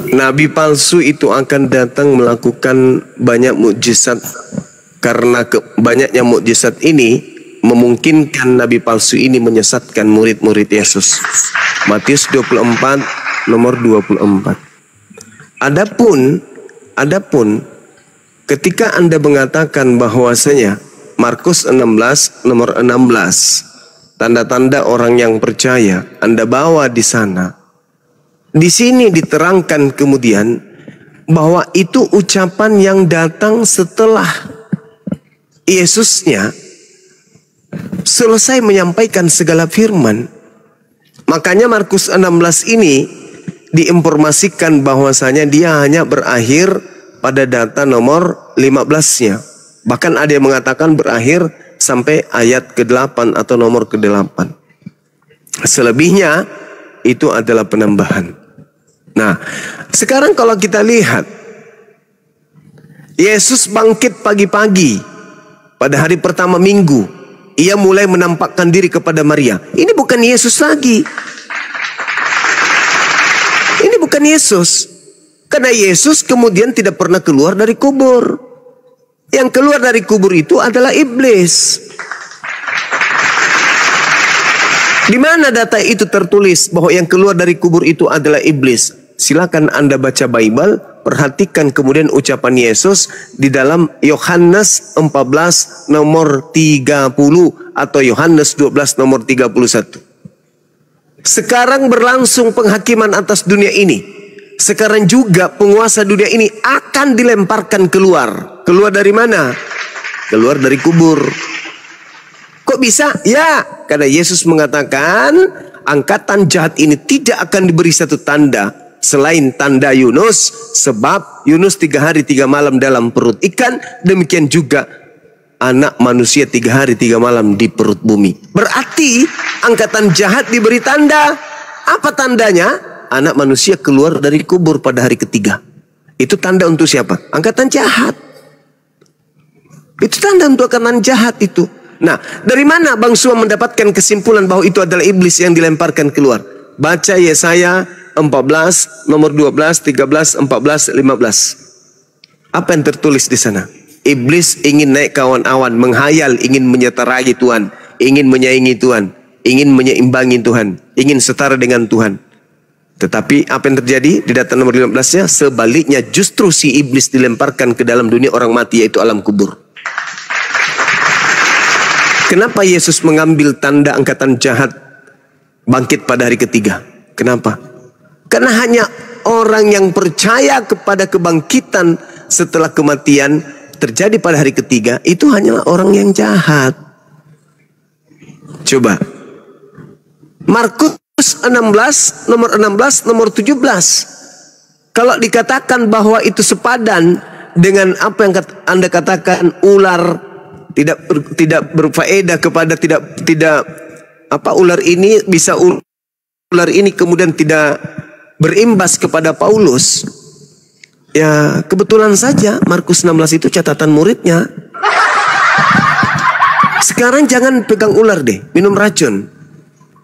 nabi palsu itu akan datang melakukan banyak mukjizat. Karena banyaknya mukjizat ini memungkinkan nabi palsu ini menyesatkan murid-murid Yesus. Matius 24 nomor 24. Adapun ketika Anda mengatakan bahwasanya Markus 16 nomor 16, tanda-tanda orang yang percaya Anda bawa di sana. Di sini diterangkan kemudian bahwa itu ucapan yang datang setelah Yesusnya selesai menyampaikan segala firman. Makanya Markus 16 ini diinformasikan bahwasanya dia hanya berakhir pada data nomor 15-nya. Bahkan ada yang mengatakan berakhir sampai ayat ke-8 atau nomor ke-8. Selebihnya itu adalah penambahan. Nah, sekarang kalau kita lihat Yesus bangkit pagi-pagi pada hari pertama minggu. Ia mulai menampakkan diri kepada Maria. Ini bukan Yesus lagi. Ini bukan Yesus. Karena Yesus kemudian tidak pernah keluar dari kubur. Yang keluar dari kubur itu adalah iblis. Di mana data itu tertulis bahwa yang keluar dari kubur itu adalah iblis? Silakan Anda baca Bible, perhatikan kemudian ucapan Yesus di dalam Yohanes 14 nomor 30 atau Yohanes 12 nomor 31. Sekarang berlangsung penghakiman atas dunia ini. Sekarang juga penguasa dunia ini akan dilemparkan keluar. Keluar dari mana? Keluar dari kubur. Kok bisa? Ya, karena Yesus mengatakan angkatan jahat ini tidak akan diberi satu tanda selain tanda Yunus, sebab Yunus 3 hari 3 malam dalam perut ikan, demikian juga anak manusia 3 hari 3 malam di perut bumi. Berarti angkatan jahat diberi tanda. Apa tandanya? Anak manusia keluar dari kubur pada hari ketiga. Itu tanda untuk siapa? Angkatan jahat. Itu tanda untuk angkatan jahat itu. Nah, dari mana Bang Suam mendapatkan kesimpulan bahwa itu adalah iblis yang dilemparkan keluar? Baca Yesaya 14, nomor 12, 13, 14, 15. Apa yang tertulis di sana? Iblis ingin naik ke awan-awan, menghayal, ingin menyeterai Tuhan, ingin menyaingi Tuhan, ingin menyeimbangi Tuhan, ingin setara dengan Tuhan. Tetapi apa yang terjadi di data nomor 15-nya? Sebaliknya, justru si iblis dilemparkan ke dalam dunia orang mati, yaitu alam kubur. Kenapa Yesus mengambil tanda angkatan jahat bangkit pada hari ketiga? Kenapa? Karena hanya orang yang percaya kepada kebangkitan setelah kematian terjadi pada hari ketiga, itu hanyalah orang yang jahat. Coba. Markus 16, nomor 16, nomor 17. Kalau dikatakan bahwa itu sepadan dengan apa yang Anda katakan ular tidak berfaedah kepada tidak apa ular ini bisa ular ini kemudian tidak berimbas kepada Paulus. Ya, kebetulan saja Markus 16 itu catatan muridnya. Sekarang jangan pegang ular deh, minum racun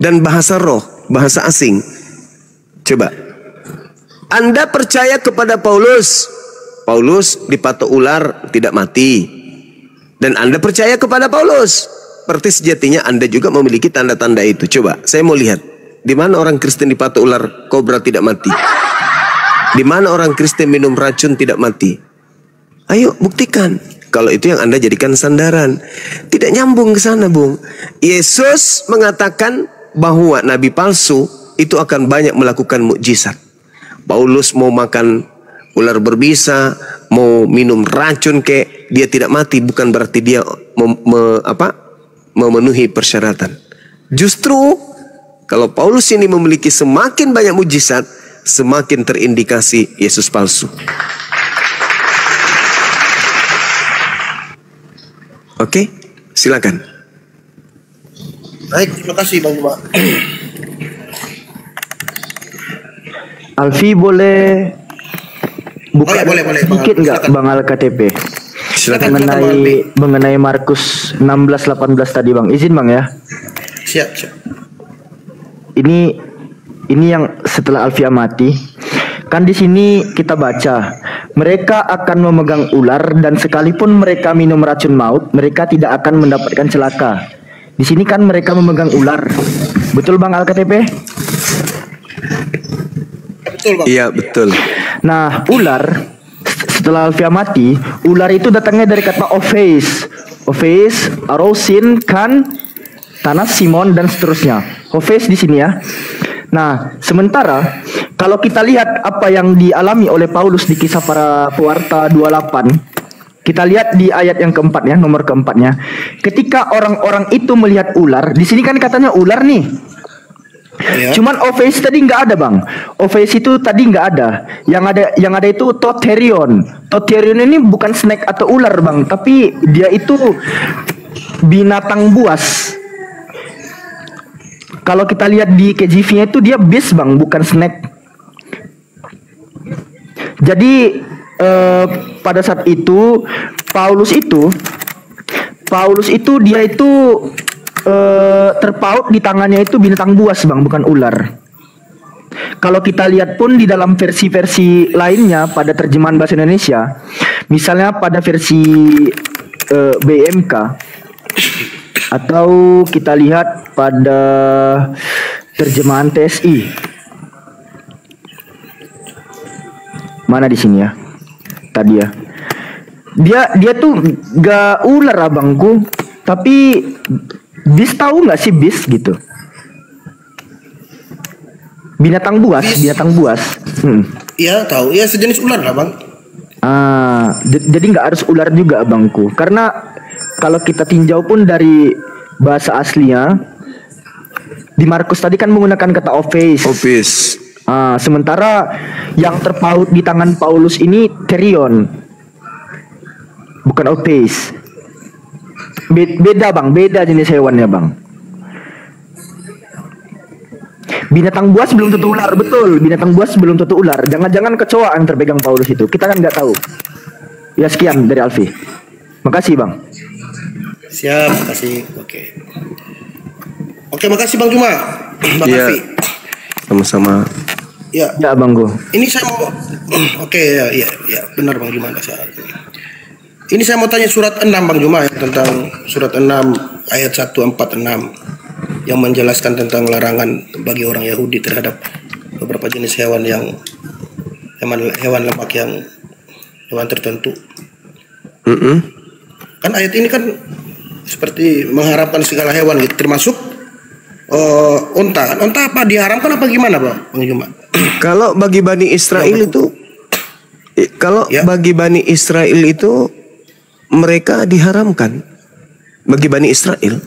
dan bahasa roh, bahasa asing. Coba. Anda percaya kepada Paulus. Paulus dipatok ular tidak mati. Dan Anda percaya kepada Paulus. Berarti sejatinya Anda juga memiliki tanda-tanda itu. Coba, saya mau lihat. Di mana orang Kristen dipatok ular kobra tidak mati? Di mana orang Kristen minum racun tidak mati? Ayo buktikan. Kalau itu yang Anda jadikan sandaran. Tidak nyambung ke sana, Bung. Yesus mengatakan bahwa nabi palsu itu akan banyak melakukan mukjizat. Paulus mau makan ular berbisa, mau minum racun dia tidak mati, bukan berarti dia memenuhi persyaratan. Justru kalau Paulus ini memiliki semakin banyak mujizat, semakin terindikasi Yesus palsu. Oke, silakan. Baik, terima kasih Bang Juma. Alfi boleh buka boleh, sedikit nggak Bang Al-KTP? Silakan. Mengenai Markus 16-18 tadi Bang. Izin Bang ya. Siap. Ini yang setelah Alfi amati. Kan di sini kita baca, mereka akan memegang ular dan sekalipun mereka minum racun maut, mereka tidak akan mendapatkan celaka. Di sini kan mereka memegang ular. Betul Bang Al-KTP? Betul Bang. Iya, betul. Nah, ular setelah Alfia mati, ular itu datangnya dari kata Ophes, Arosin, Kan, Tanah, Simon dan seterusnya. Ophes di sini ya. Nah, sementara kalau kita lihat apa yang dialami oleh Paulus di Kisah Para Pewarta 28, kita lihat di ayat yang keempat ya, nomor keempatnya. Ketika orang-orang itu melihat ular, di sini kan katanya ular nih. Ya. Cuman Ophes tadi nggak ada Bang. Ophes itu tadi nggak ada. Yang ada itu Totherion. Totherion ini bukan snake atau ular Bang, tapi dia itu binatang buas. Kalau kita lihat di KJV-nya itu dia beast Bang, bukan snake. Jadi pada saat itu Paulus itu dia itu terpaut di tangannya itu binatang buas Bang, bukan ular. kalau kita lihat pun di dalam versi-versi lainnya pada terjemahan bahasa Indonesia, misalnya pada versi BMK, atau kita lihat pada terjemahan TSI. Mana di sini ya? Tadi ya. Dia tuh gak ular abangku, tapi bis, tahu nggak sih bis gitu? Binatang buas, binatang buas. Iya tahu, ya sejenis ular lah bang. Jadi nggak harus ular juga abangku, karena kalau kita tinjau pun dari bahasa aslinya, di Markus tadi kan menggunakan kata ophis. Sementara yang terpaut di tangan Paulus ini terion, bukan ophis. Beda bang, beda jenis hewannya bang. Binatang buas belum tentu ular, betul. Binatang buas belum tentu ular. Jangan-jangan kecoa yang terpegang Paulus itu. Kita kan nggak tahu. Ya sekian dari Alfi. Makasih bang. Siap, makasih. Oke, makasih Bang Juma. Bang Iya. Alfi. Sama-sama. Ya. Ya bang Go. Ini saya mau ya, benar Bang Juma saya. Ini saya mau tanya surat 6 Bang Juma ya, tentang surat 6 ayat 146 yang menjelaskan tentang larangan bagi orang Yahudi terhadap beberapa jenis hewan hewan lemak yang hewan tertentu. Kan ayat ini kan seperti mengharamkan segala hewan gitu, termasuk unta. Kan unta apa diharamkan apa gimana Bang Juma? Kalau bagi Bani Israel itu, bagi Bani Israel itu mereka diharamkan. Bagi Bani Israel,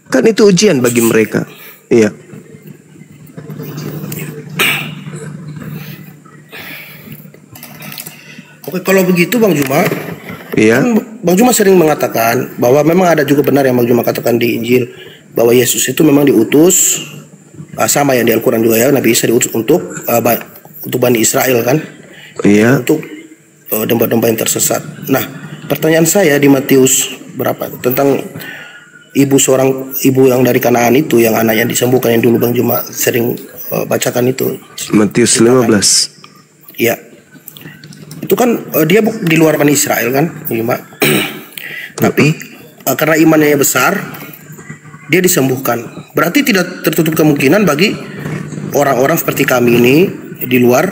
kan itu ujian bagi mereka. Iya. Oke, kalau begitu Bang Juma, Iya. kan Bang Juma sering mengatakan bahwa memang ada juga benar yang Bang Juma katakan di Injil bahwa Yesus itu memang diutus sama yang di Al-Quran juga ya, Nabi Isa diutus untuk Bani Israel kan, Iya. untuk domba-domba yang tersesat. Nah, pertanyaan saya di Matius berapa tentang seorang ibu yang dari Kanaan itu yang anaknya disembuhkan, yang dulu Bang Juma sering bacakan itu. Matius 15. Iya. Itu kan dia di luar Bani Israel kan, Bang Juma. Tapi karena imannya besar, dia disembuhkan. Berarti tidak tertutup kemungkinan bagi orang-orang seperti kami ini di luar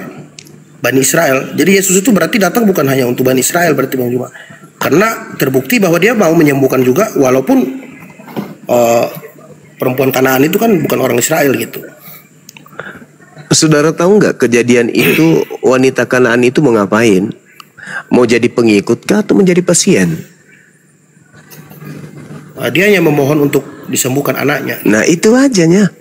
Bani Israel. Jadi Yesus itu berarti datang bukan hanya untuk Bani Israel berarti Bang Juma. Karena terbukti bahwa dia mau menyembuhkan juga walaupun perempuan Kanaan itu kan bukan orang Israel gitu. Saudara tahu nggak kejadian itu, wanita Kanaan itu mau ngapain? Mau jadi pengikut kah atau menjadi pasien? Dia hanya memohon untuk disembuhkan anaknya. Nah itu ajanya.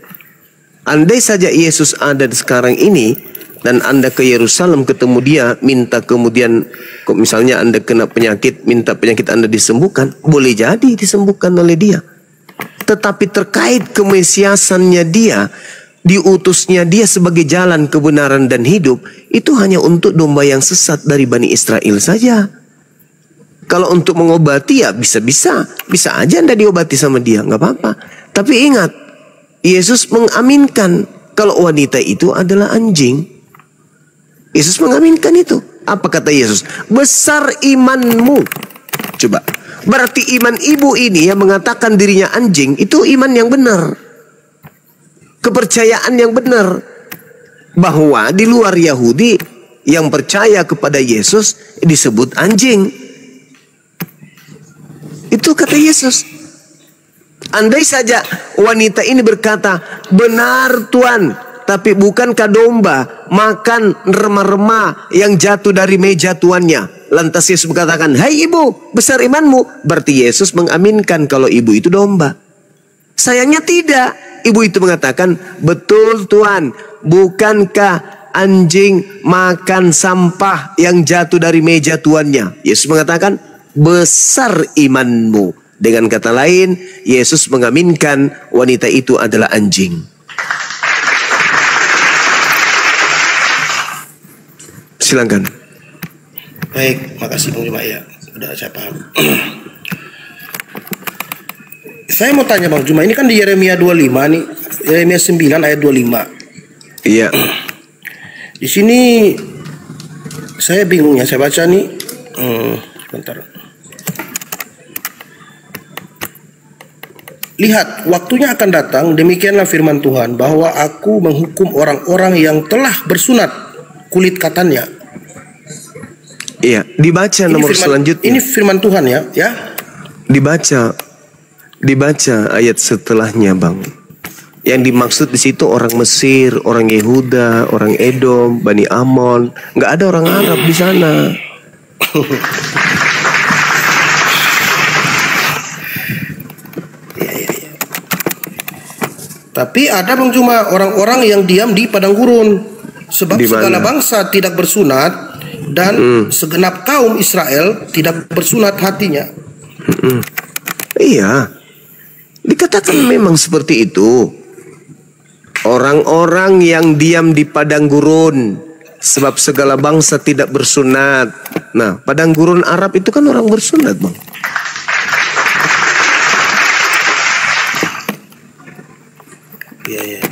Andai saja Yesus ada sekarang ini dan Anda ke Yerusalem ketemu dia, minta kemudian kok misalnya Anda kena penyakit, minta penyakit Anda disembuhkan, boleh jadi disembuhkan oleh dia. Tetapi terkait kemesiasannya dia, diutusnya dia sebagai jalan kebenaran dan hidup, itu hanya untuk domba yang sesat dari Bani Israel saja. Kalau untuk mengobati ya bisa aja Anda diobati sama dia, nggak apa-apa. Tapi ingat, Yesus mengaminkan kalau wanita itu adalah anjing. Yesus mengaminkan itu. Apa kata Yesus? Besar imanmu. Coba. Berarti iman ibu ini yang mengatakan dirinya anjing, itu iman yang benar. Kepercayaan yang benar. Bahwa di luar Yahudi yang percaya kepada Yesus disebut anjing. Itu kata Yesus. Andai saja wanita ini berkata, benar Tuhan, tapi bukankah domba makan remah-remah yang jatuh dari meja tuannya? Lantas Yesus mengatakan, hai ibu, besar imanmu. Berarti Yesus mengaminkan kalau ibu itu domba. Sayangnya tidak. Ibu itu mengatakan, betul Tuhan, bukankah anjing makan sampah yang jatuh dari meja tuannya? Yesus mengatakan, besar imanmu. Dengan kata lain, Yesus mengaminkan wanita itu adalah anjing. Silakan. Baik, makasih Bang Juma ya. Sudah saya paham. Saya mau tanya Bang Juma, ini kan di Yeremia 25 nih. Yeremia 9 ayat 25. Iya. Di sini saya bingung ya, saya baca nih. Sebentar. Lihat, waktunya akan datang, demikianlah firman Tuhan, bahwa aku menghukum orang-orang yang telah bersunat kulit katanya. Iya, dibaca nomor selanjutnya. Ini firman Tuhan ya. Dibaca ayat setelahnya, Bang. Yang dimaksud di situ orang Mesir, orang Yehuda, orang Edom, Bani Amon. Nggak ada orang Arab di sana. Tapi ada Bang Juma orang-orang yang diam di padang gurun. Sebab segala bangsa tidak bersunat dan segenap kaum Israel tidak bersunat hatinya. Iya, dikatakan memang seperti itu. Orang-orang yang diam di padang gurun, sebab segala bangsa tidak bersunat. Nah, padang gurun Arab itu kan orang bersunat, Bang. Iya.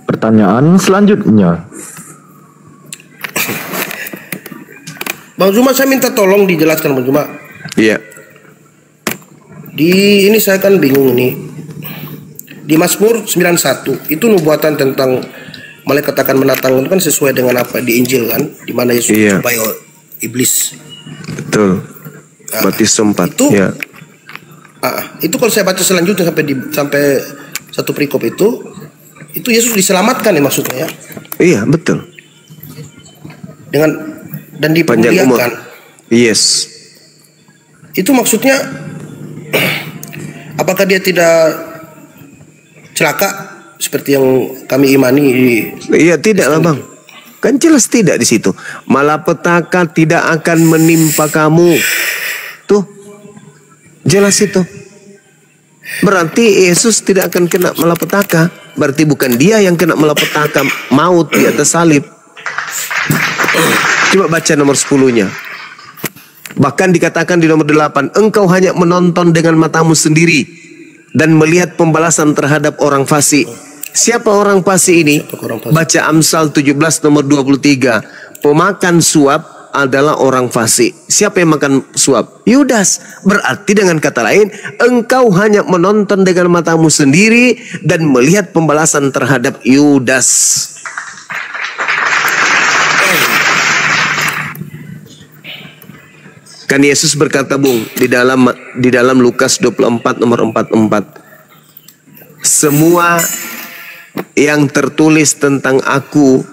Pertanyaan selanjutnya. Bang Juma, saya minta tolong dijelaskan Bang Juma. Iya. Di ini saya kan bingung ini. Di Mazmur 91 itu nubuatan tentang malaikat akan menatang itu kan sesuai dengan apa di Injil kan, di mana Yesus dijumpai iblis. Betul. Matius 4. Itu, ya. Itu kalau saya baca selanjutnya sampai satu perikop itu Yesus diselamatkan ya maksudnya ya. Iya, betul. Dan dipermuliakan. Yes. Itu maksudnya apakah dia tidak celaka seperti yang kami imani? Iya, tidak lah Bang. Kan jelas tidak di situ. Malapetaka tidak akan menimpa kamu. Tuh, jelas itu. Berarti Yesus tidak akan kena malapetaka. Berarti bukan dia yang kena malapetaka maut di atas salib. Coba baca nomor 10-nya. Bahkan dikatakan di nomor 8, engkau hanya menonton dengan matamu sendiri dan melihat pembalasan terhadap orang fasik. Siapa orang fasik ini? Baca Amsal 17 nomor 23. Pemakan suap adalah orang fasik. Siapa yang makan suap? Yudas. Berarti dengan kata lain, engkau hanya menonton dengan matamu sendiri dan melihat pembalasan terhadap Yudas. Kan Yesus berkata, Bung, di dalam Lukas 24 nomor 44. Semua yang tertulis tentang aku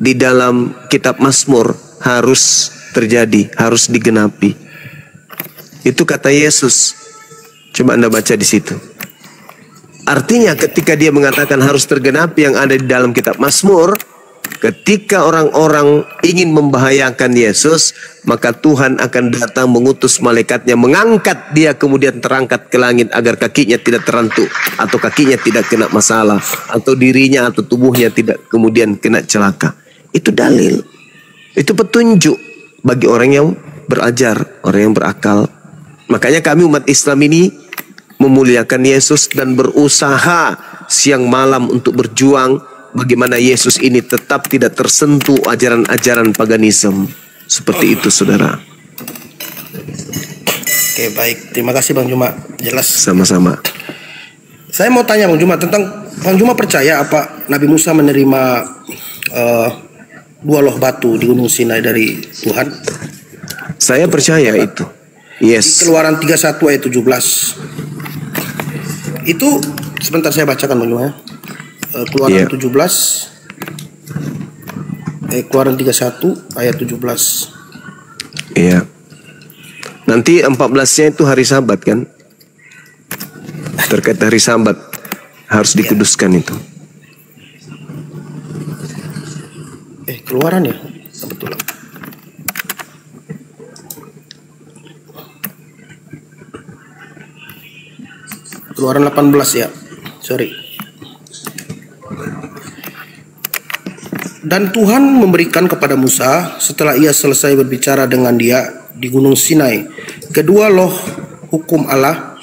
di dalam kitab Mazmur harus terjadi, harus digenapi. Itu kata Yesus. Coba Anda baca di situ. Artinya ketika dia mengatakan harus tergenapi yang ada di dalam kitab Mazmur, ketika orang-orang ingin membahayakan Yesus, maka Tuhan akan datang mengutus malaikatnya, mengangkat dia kemudian terangkat ke langit agar kakinya tidak terantuk, atau kakinya tidak kena masalah, atau dirinya atau tubuhnya tidak kemudian kena celaka. Itu dalil. Itu petunjuk bagi orang yang berajar, orang yang berakal. Makanya kami umat Islam ini memuliakan Yesus dan berusaha siang malam untuk berjuang bagaimana Yesus ini tetap tidak tersentuh ajaran-ajaran paganisme. Seperti itu, saudara. Oke, baik. Terima kasih Bang Juma. Jelas. Sama-sama. Saya mau tanya Bang Juma tentang, Bang Juma percaya apa Nabi Musa menerima 2 loh batu di Gunung Sinai dari Tuhan? Saya percaya itu. Yes. Di Keluaran 31 ayat 17. Itu sebentar saya bacakan Bang Juma ya. Keluaran 17 Keluaran 31 ayat 17. Iya. Nanti 14-nya itu hari Sabat kan? Terkait hari Sabat harus dikuduskan itu. Keluaran ya? Betul. Keluaran 18 ya. Sorry. Dan Tuhan memberikan kepada Musa setelah ia selesai berbicara dengan dia di Gunung Sinai 2 loh hukum Allah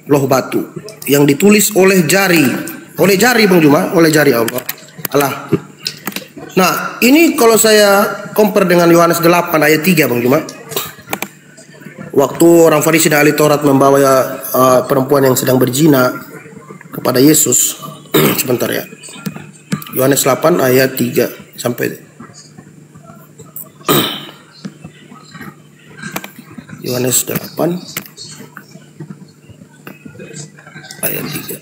loh batu yang ditulis oleh jari Bang Juma, oleh jari Allah. Nah, ini kalau saya compare dengan Yohanes 8 ayat 3 Bang Juma. Waktu orang Farisi dan ahli Taurat membawa perempuan yang sedang berzina kepada Yesus. Sebentar ya. Yohanes 8 ayat 3 sampai Yohanes 8 ayat 3.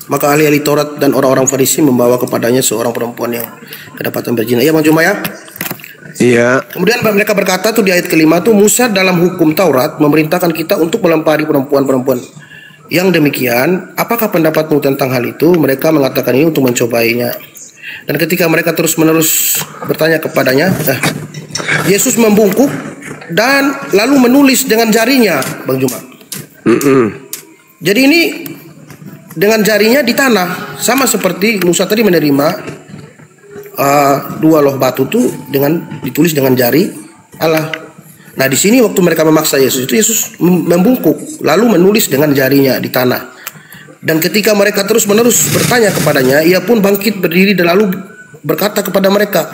Maka ahli-ahli Taurat dan orang-orang Farisi membawa kepadanya seorang perempuan yang kedapatan berzina. Ya Bang Juma ya? Iya. Kemudian mereka berkata tuh di ayat kelima tuh, Musa dalam hukum Taurat memerintahkan kita untuk melempari perempuan-perempuan yang demikian. Apakah pendapatmu tentang hal itu? Mereka mengatakan ini untuk mencobainya. Dan ketika mereka terus-menerus bertanya kepadanya, Yesus membungkuk dan lalu menulis dengan jarinya, Bang Juma. Jadi ini dengan jarinya di tanah, sama seperti Musa tadi menerima dua loh batu itu dengan ditulis dengan jari Allah. Nah di sini waktu mereka memaksa Yesus itu, Yesus membungkuk lalu menulis dengan jarinya di tanah. Dan ketika mereka terus-menerus bertanya kepadanya, ia pun bangkit berdiri dan lalu berkata kepada mereka,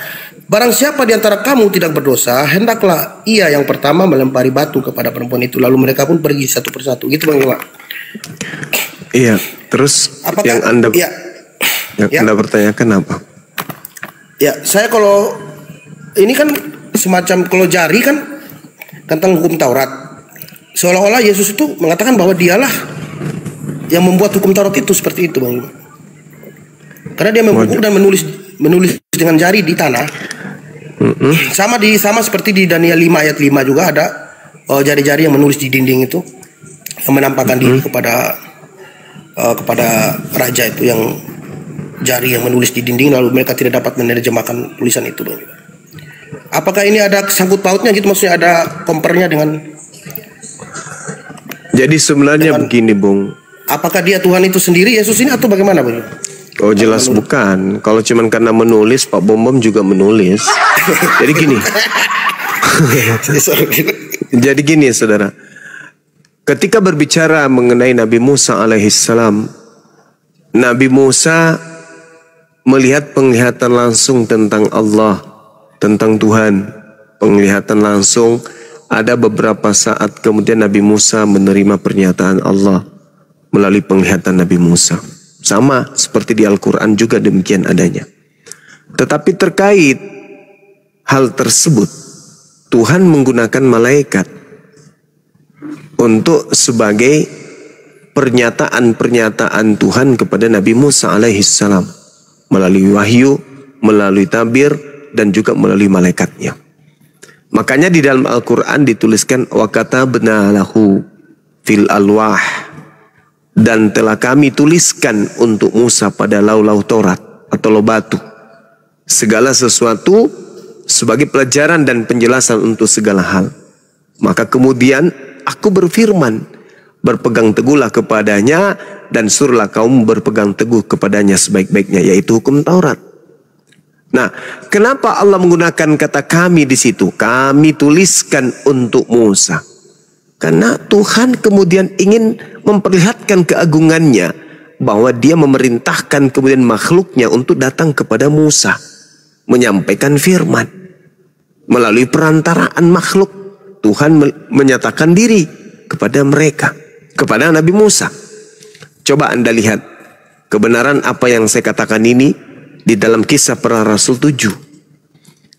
barang siapa di antara kamu tidak berdosa, hendaklah ia yang pertama melempari batu kepada perempuan itu. Lalu mereka pun pergi satu persatu. Gitu Bang Iwa. Iya, terus Apakah, yang Anda pertanyakan apa? Ya, saya kalau ini kan semacam kalau jari kan tentang hukum Taurat. Seolah-olah Yesus itu mengatakan bahwa dialah yang membuat hukum Taurat itu seperti itu, Bang. Karena dia membungkuk dan menulis dengan jari di tanah. Sama seperti di Daniel 5 ayat 5 juga ada jari-jari yang menulis di dinding itu, yang menampakkan diri kepada raja itu, yang jari yang menulis di dinding lalu mereka tidak dapat menerjemahkan tulisan itu, Bang. Apakah ini ada sangkut pautnya gitu, maksudnya ada kompernya dengan? Jadi sebenarnya begini, Bung. Apakah dia Tuhan itu sendiri Yesus ini atau bagaimana, Bang? Oh jelas bukan. Kalau cuman karena menulis, Pak Bom juga menulis. Jadi gini. Jadi gini, saudara. Ketika berbicara mengenai Nabi Musa alaihissalam, Nabi Musa melihat penglihatan langsung tentang Allah, tentang Tuhan. Penglihatan langsung. Ada beberapa saat kemudian Nabi Musa menerima pernyataan Allah melalui penglihatan Nabi Musa. Sama seperti di Al-Quran juga demikian adanya. Tetapi terkait hal tersebut, Tuhan menggunakan malaikat untuk sebagai pernyataan-pernyataan Tuhan kepada Nabi Musa alaihissalam melalui wahyu, melalui tabir, dan juga melalui malaikatnya. Makanya di dalam Al-Quran dituliskan wa katabna lahu fil alwah, dan telah kami tuliskan untuk Musa pada lau-lau Taurat atau lau batu segala sesuatu sebagai pelajaran dan penjelasan untuk segala hal. Maka kemudian aku berfirman, berpegang teguhlah kepadanya dan suruhlah kaum berpegang teguh kepadanya sebaik-baiknya, yaitu hukum Taurat. Nah, kenapa Allah menggunakan kata kami di situ? Kami tuliskan untuk Musa. Karena Tuhan kemudian ingin memperlihatkan keagungannya, bahwa dia memerintahkan kemudian makhluknya untuk datang kepada Musa, menyampaikan firman. Melalui perantaraan makhluk, Tuhan menyatakan diri kepada mereka, kepada Nabi Musa. Coba Anda lihat kebenaran apa yang saya katakan ini di dalam Kisah Para Rasul 7.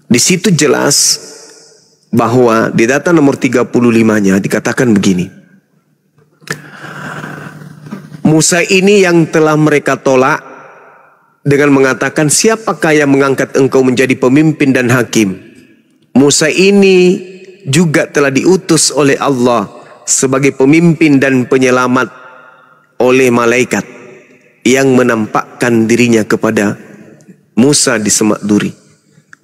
Di situ jelas bahwa di data nomor 35-nya dikatakan begini. Musa ini yang telah mereka tolak dengan mengatakan, siapakah yang mengangkat engkau menjadi pemimpin dan hakim? Musa ini juga telah diutus oleh Allah sebagai pemimpin dan penyelamat oleh malaikat yang menampakkan dirinya kepada Musa di semak duri.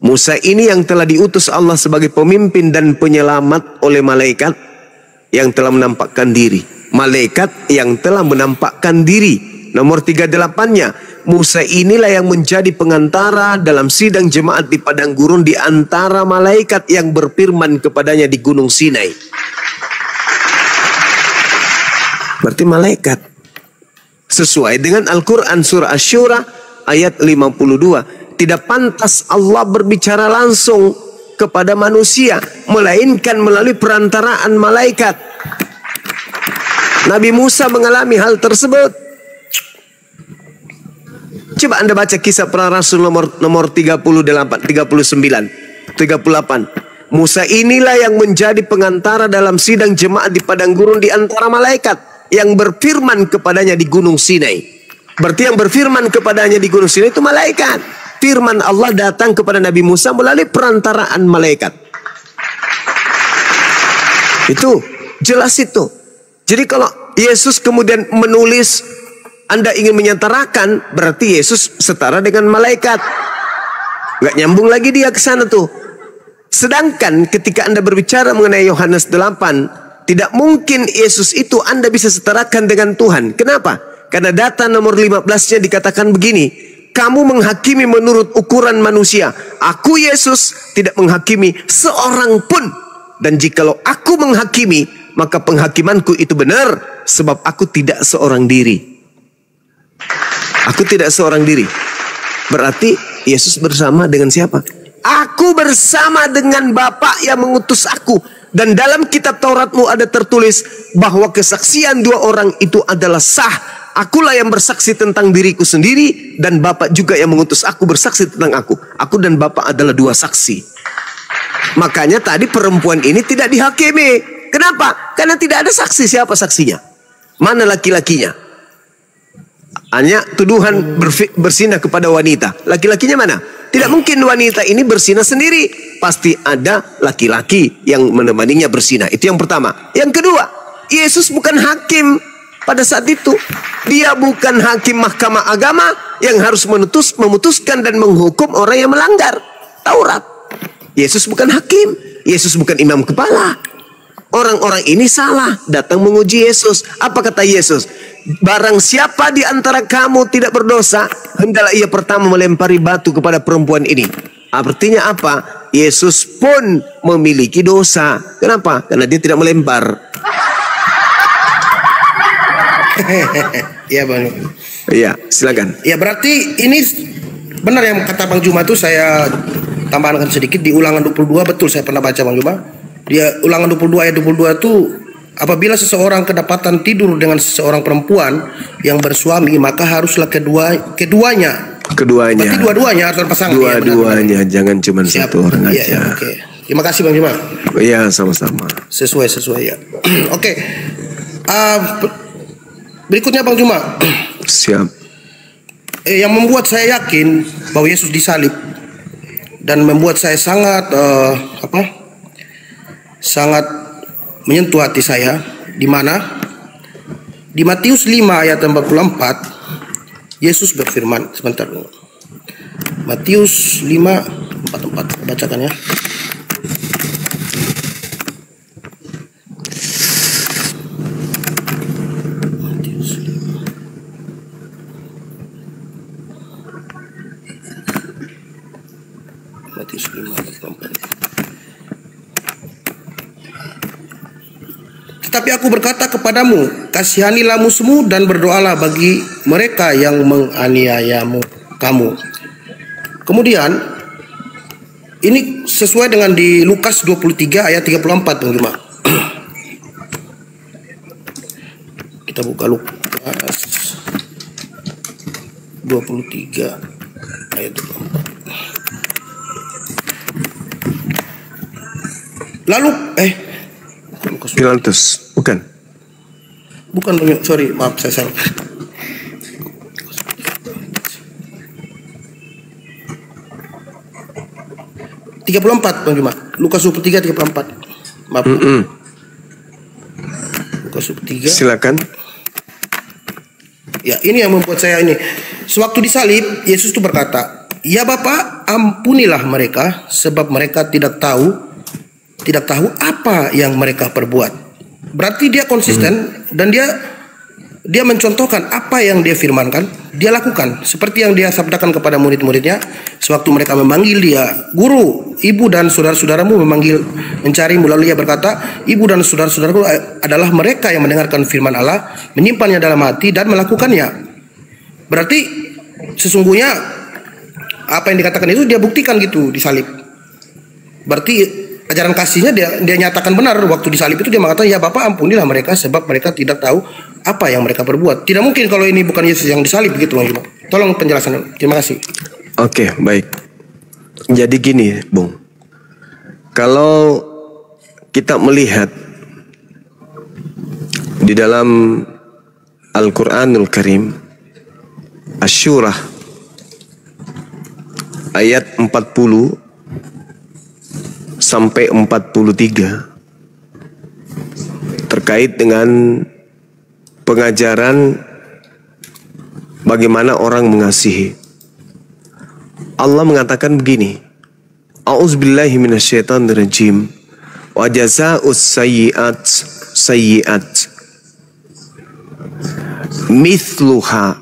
Musa ini yang telah diutus Allah sebagai pemimpin dan penyelamat oleh malaikat yang telah menampakkan diri. Malaikat yang telah menampakkan diri. Nomor 38-nya, Musa inilah yang menjadi pengantara dalam sidang jemaat di padang gurun di antara malaikat yang berfirman kepadanya di gunung Sinai. Berarti malaikat. Sesuai dengan Al-Quran surah Asy-Syura ayat 52. Tidak pantas Allah berbicara langsung kepada manusia, melainkan melalui perantaraan malaikat. Nabi Musa mengalami hal tersebut. Coba Anda baca kisah para Rasul nomor 38, 38. Musa inilah yang menjadi pengantara dalam sidang jemaat di padang gurun di antara malaikat yang berfirman kepadanya di gunung Sinai. Berarti yang berfirman kepadanya di gunung Sinai itu malaikat. Firman Allah datang kepada Nabi Musa melalui perantaraan malaikat. Itu jelas itu. Jadi kalau Yesus kemudian menulis, Anda ingin menyetarakan, berarti Yesus setara dengan malaikat. Gak nyambung lagi dia ke sana tuh. Sedangkan ketika Anda berbicara mengenai Yohanes 8, tidak mungkin Yesus itu Anda bisa setarakan dengan Tuhan. Kenapa? Karena data nomor 15-nya dikatakan begini, kamu menghakimi menurut ukuran manusia. Aku Yesus tidak menghakimi seorang pun. Dan jikalau aku menghakimi, maka penghakimanku itu benar, sebab aku tidak seorang diri. Aku tidak seorang diri. Berarti Yesus bersama dengan siapa? Aku bersama dengan Bapa yang mengutus aku. Dan dalam kitab Tauratmu ada tertulis bahwa kesaksian dua orang itu adalah sah. Akulah yang bersaksi tentang diriku sendiri, dan Bapa juga yang mengutus aku bersaksi tentang aku. Aku dan Bapa adalah dua saksi. Makanya tadi perempuan ini tidak dihakimi. Kenapa? Karena tidak ada saksi. Siapa saksinya? Mana laki-lakinya? Hanya tuduhan bersinah kepada wanita. Laki-lakinya mana? Tidak mungkin wanita ini bersinah sendiri. Pasti ada laki-laki yang menemaninya bersinah. Itu yang pertama. Yang kedua, Yesus bukan hakim pada saat itu. Dia bukan hakim mahkamah agama yang harus memutuskan dan menghukum orang yang melanggar Taurat. Yesus bukan hakim. Yesus bukan imam kepala. Orang-orang ini salah, datang menguji Yesus. Apa kata Yesus? Barang siapa di antara kamu tidak berdosa, hendaklah ia pertama melempari batu kepada perempuan ini. Artinya apa? Yesus pun memiliki dosa. Kenapa? Karena dia tidak melempar. Iya Bang. Iya, silakan. Ya berarti ini benar yang kata Bang Juma itu, saya tambahkan sedikit di Ulangan 22, betul saya pernah baca Bang Juma. Dia Ulangan 22 ayat 22 itu, apabila seseorang kedapatan tidur dengan seseorang perempuan yang bersuami, maka haruslah keduanya. Berarti dua-duanya harus berpasangan. Dua-duanya, ya, jangan cuma satu orang aja. Ya, okay. Terima kasih Bang Juma. Iya, sama-sama. Sesuai ya. Oke. Berikutnya Bang Juma. Siap. Yang membuat saya yakin bahwa Yesus disalib dan membuat saya sangat sangat menyentuh hati saya, di mana di Matius 5 ayat 44 Yesus berfirman, sebentar dulu. Matius 5:44, bacakan ya. Matius 5:44. Tetapi aku berkata kepadamu, kasihanilah musuhmu dan berdoalah bagi mereka yang menganiayamu kamu. Kemudian ini sesuai dengan di Lukas 23 ayat 34 Bang Juma. Kita buka Lukas 23 ayat 24. Lalu Pilatus, bukan? Bukan, sorry, maaf saya salah. Tiga 34 Bang Juma. Lukas 23 34. Maaf. Lukas 23. Silakan. Ya, ini yang membuat saya ini. Sewaktu disalib, Yesus itu berkata, "Ya Bapa, ampunilah mereka, sebab mereka tidak tahu apa yang mereka perbuat." Berarti dia konsisten dan dia dia mencontohkan apa yang dia firmankan, dia lakukan. Seperti yang dia sabdakan kepada murid-muridnya sewaktu mereka memanggil dia, "Guru, ibu dan saudara-saudaramu mencarimu." Lalu ia berkata, "Ibu dan saudara-saudaraku adalah mereka yang mendengarkan firman Allah, menyimpannya dalam hati dan melakukannya." Berarti sesungguhnya apa yang dikatakan itu dia buktikan gitu di salib. Berarti ajaran kasihnya dia nyatakan benar. Waktu di salib itu dia mengatakan, "Ya Bapa, ampunilah mereka sebab mereka tidak tahu apa yang mereka perbuat." Tidak mungkin kalau ini bukan Yesus yang disalib begitu, Bang Juma. Tolong penjelasan. Terima kasih. Oke, baik. Jadi gini, Bung. Kalau kita melihat di dalam Al-Qur'anul Karim, Asy-Syura ayat 40 sampai 43 terkait dengan pengajaran bagaimana orang mengasihi. Allah mengatakan begini, A'udzubillahi minasyaitonirrajim. Wa jazaa'us sayyi'at sayyi'at mithluha.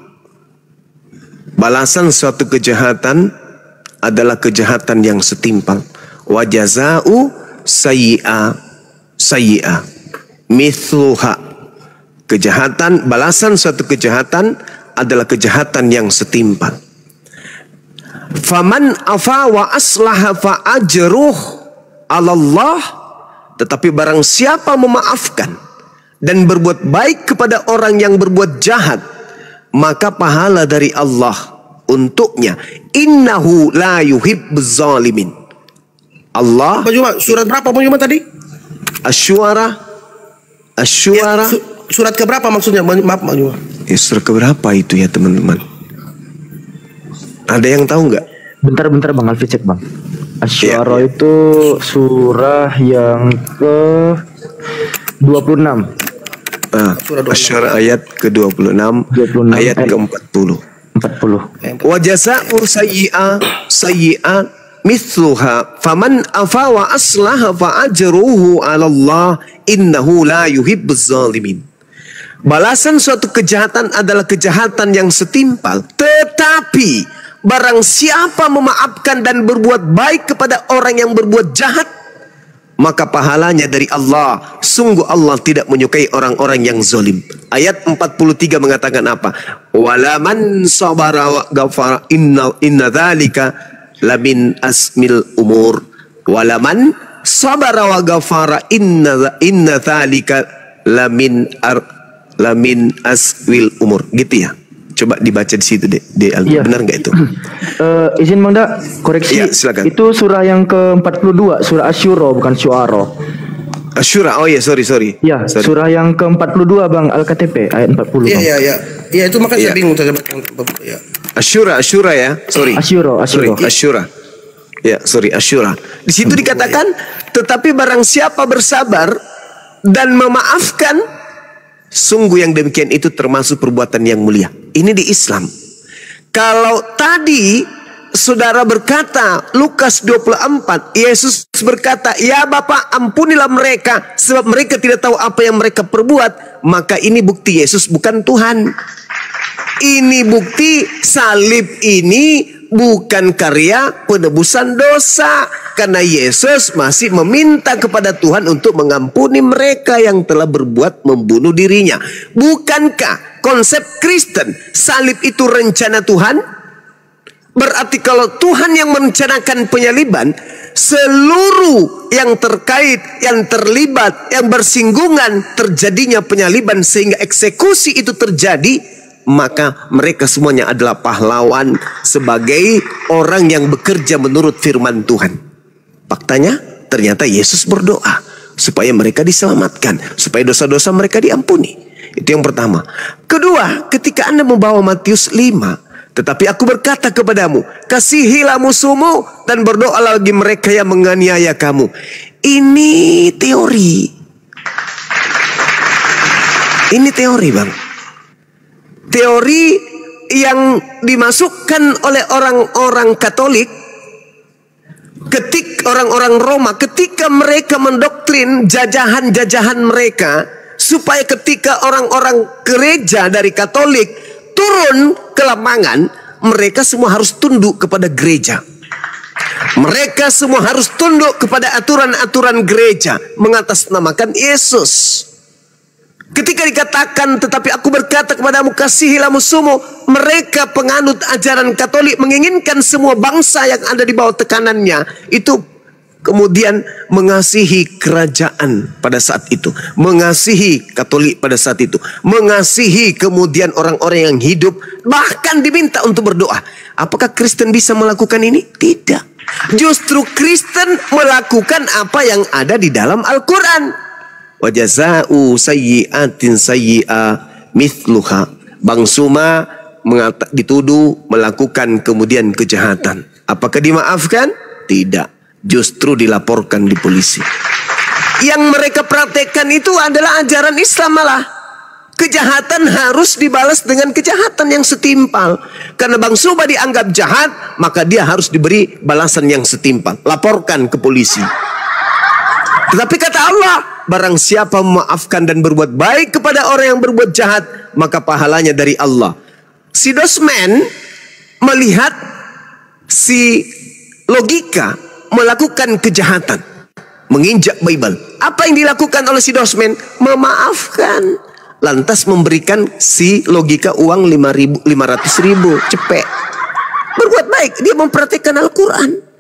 Balasan suatu kejahatan adalah kejahatan yang setimpal. Wa jazaa'u sayyi'a sayyi'a mithluha. Kejahatan, balasan suatu kejahatan adalah kejahatan yang setimpal. Faman afa wa aslaha fa ajruh 'ala Allah. Tetapi barang siapa memaafkan dan berbuat baik kepada orang yang berbuat jahat, maka pahala dari Allah untuknya. Innahu la yuhibbuz zalimin. Allah. Bang Juma, surat berapa Bang Juma tadi? Asy-Syu'ara. Asy-Syu'ara. Surat keberapa maksudnya? Maaf Bang Juma. Ya, surat keberapa itu ya teman-teman? Ada yang tahu nggak? Bentar Bang, Alfi cek Bang. Asy-Syu'ara Ya. itu surah yang ke 26. Asy-Syu'ara ayat ke-26, 26, ayat ke-40. 40. Wa jazaa'u sayyi'a mithluha faman afa wa aslaha fa ajruhu 'ala Allah innahu la yuhibbuz zalimin. Balasan suatu kejahatan adalah kejahatan yang setimpal, tetapi barang siapa memaafkan dan berbuat baik kepada orang yang berbuat jahat, maka pahalanya dari Allah. Sungguh Allah tidak menyukai orang-orang yang zalim. Ayat 43 mengatakan apa? Walaman sabara wa ghafara inna dzalika lamin asmil umur. Walaman sabara wa ghafara inna dzalika lamin aswil umur. Gitu ya. Coba dibaca di situ deh. Iya. Benar nggak itu? Izin Bang Da, koreksi. Iya, silakan. Itu surah yang ke-42, surah Asy-Syu'ara bukan Syu'ara. Asy-Syu'ara. Oh iya, sorry. Iya, Sorry. surah yang ke-42 Bang, Al-KTP ayat 40 Bang. Iya, itu makanya saya bingung tadi. Ya. Asy-Syu'ara ya. Sorry. Asy-Syu'ara. Asy-Syu'ara. Ya, sorry, Asy-Syu'ara. Di situ dikatakan, tetapi barang siapa bersabar dan memaafkan, sungguh yang demikian itu termasuk perbuatan yang mulia. Ini di Islam. Kalau tadi saudara berkata Lukas 24, Yesus berkata, "Ya Bapa, ampunilah mereka sebab mereka tidak tahu apa yang mereka perbuat." Maka ini bukti Yesus bukan Tuhan. Ini bukti salib ini bukan karya penebusan dosa, karena Yesus masih meminta kepada Tuhan untuk mengampuni mereka yang telah berbuat membunuh dirinya. Bukankah konsep Kristen salib itu rencana Tuhan? Berarti kalau Tuhan yang merencanakan penyaliban, seluruh yang terkait, yang terlibat, yang bersinggungan terjadinya penyaliban sehingga eksekusi itu terjadi, maka mereka semuanya adalah pahlawan sebagai orang yang bekerja menurut firman Tuhan. Faktanya ternyata Yesus berdoa supaya mereka diselamatkan, supaya dosa-dosa mereka diampuni. Itu yang pertama. Kedua, ketika Anda membawa Matius 5, tetapi aku berkata kepadamu, kasihilah musuhmu dan berdoalah bagi mereka yang menganiaya kamu. Ini teori. Ini teori, Bang. Teori yang dimasukkan oleh orang-orang Katolik, orang-orang Roma, ketika mereka mendoktrin jajahan-jajahan mereka supaya ketika orang-orang gereja dari Katolik turun ke lapangan, mereka semua harus tunduk kepada gereja. Mereka semua harus tunduk kepada aturan-aturan gereja, mengatasnamakan Yesus. Ketika dikatakan, tetapi aku berkata kepadamu, kasihilah musuhmu, mereka penganut ajaran Katolik menginginkan semua bangsa yang ada di bawah tekanannya itu kemudian mengasihi kerajaan pada saat itu, mengasihi Katolik pada saat itu, mengasihi kemudian orang-orang yang hidup, bahkan diminta untuk berdoa. Apakah Kristen bisa melakukan ini? Tidak. Justru Kristen melakukan apa yang ada di dalam Al-Quran. Wa jaza'u sayyi'atin sayyi'a mithluha. Bang Suma dituduh melakukan kemudian kejahatan. Apakah dimaafkan? Tidak. Justru dilaporkan di polisi. Yang mereka praktekkan itu adalah ajaran Islam malah. Kejahatan harus dibalas dengan kejahatan yang setimpal. Karena Bang Suma dianggap jahat, maka dia harus diberi balasan yang setimpal. Laporkan ke polisi. Tetapi kata Allah, barang siapa memaafkan dan berbuat baik kepada orang yang berbuat jahat, maka pahalanya dari Allah. Si Dosman melihat si logika melakukan kejahatan, menginjak Bible. Apa yang dilakukan oleh si Dosman? Memaafkan. Lantas memberikan si logika uang 500.000 cepet. Berbuat baik, dia mempraktikkan Al-Quran.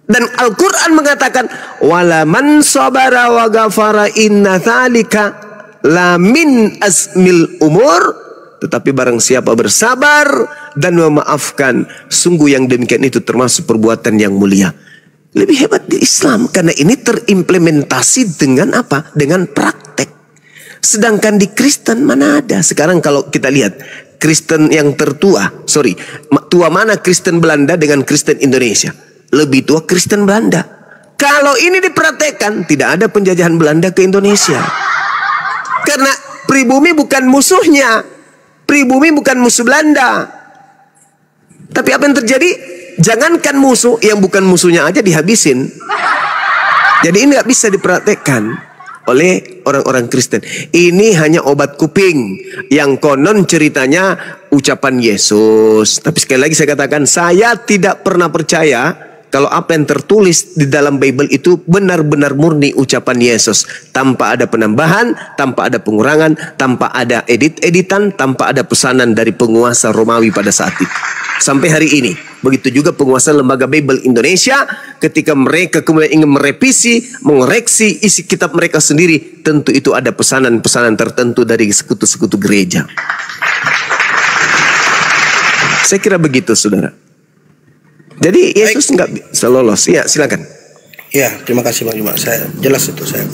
Dan Al-Quran mengatakan, wala man sabara wa ghafara inna dzalika la min azmil umur. Tetapi barang siapa bersabar dan memaafkan, sungguh yang demikian itu termasuk perbuatan yang mulia. Lebih hebat di Islam karena ini terimplementasi dengan apa? Dengan praktek. Sedangkan di Kristen mana ada? Sekarang kalau kita lihat Kristen yang tertua, tua mana Kristen Belanda dengan Kristen Indonesia? Lebih tua Kristen Belanda. Kalau ini dipraktekkan, tidak ada penjajahan Belanda ke Indonesia. Karena pribumi bukan musuhnya. Pribumi bukan musuh Belanda. Tapi apa yang terjadi? Jangankan musuh, yang bukan musuhnya aja dihabisin. Jadi ini nggak bisa dipraktekkan oleh orang-orang Kristen. Ini hanya obat kuping yang konon ceritanya ucapan Yesus. Tapi sekali lagi saya katakan, saya tidak pernah percaya kalau apa yang tertulis di dalam Bible itu benar-benar murni ucapan Yesus. Tanpa ada penambahan, tanpa ada pengurangan, tanpa ada edit-editan, tanpa ada pesanan dari penguasa Romawi pada saat itu. Sampai hari ini. Begitu juga penguasa Lembaga Bible Indonesia, ketika mereka kemudian ingin merevisi, mengoreksi isi kitab mereka sendiri, tentu itu ada pesanan-pesanan tertentu dari sekutu-sekutu gereja. Saya kira begitu, saudara. Jadi Yesus nggak bisa lolos. Ya, silakan. Ya, terima kasih Bang Juma. Saya jelas itu saya.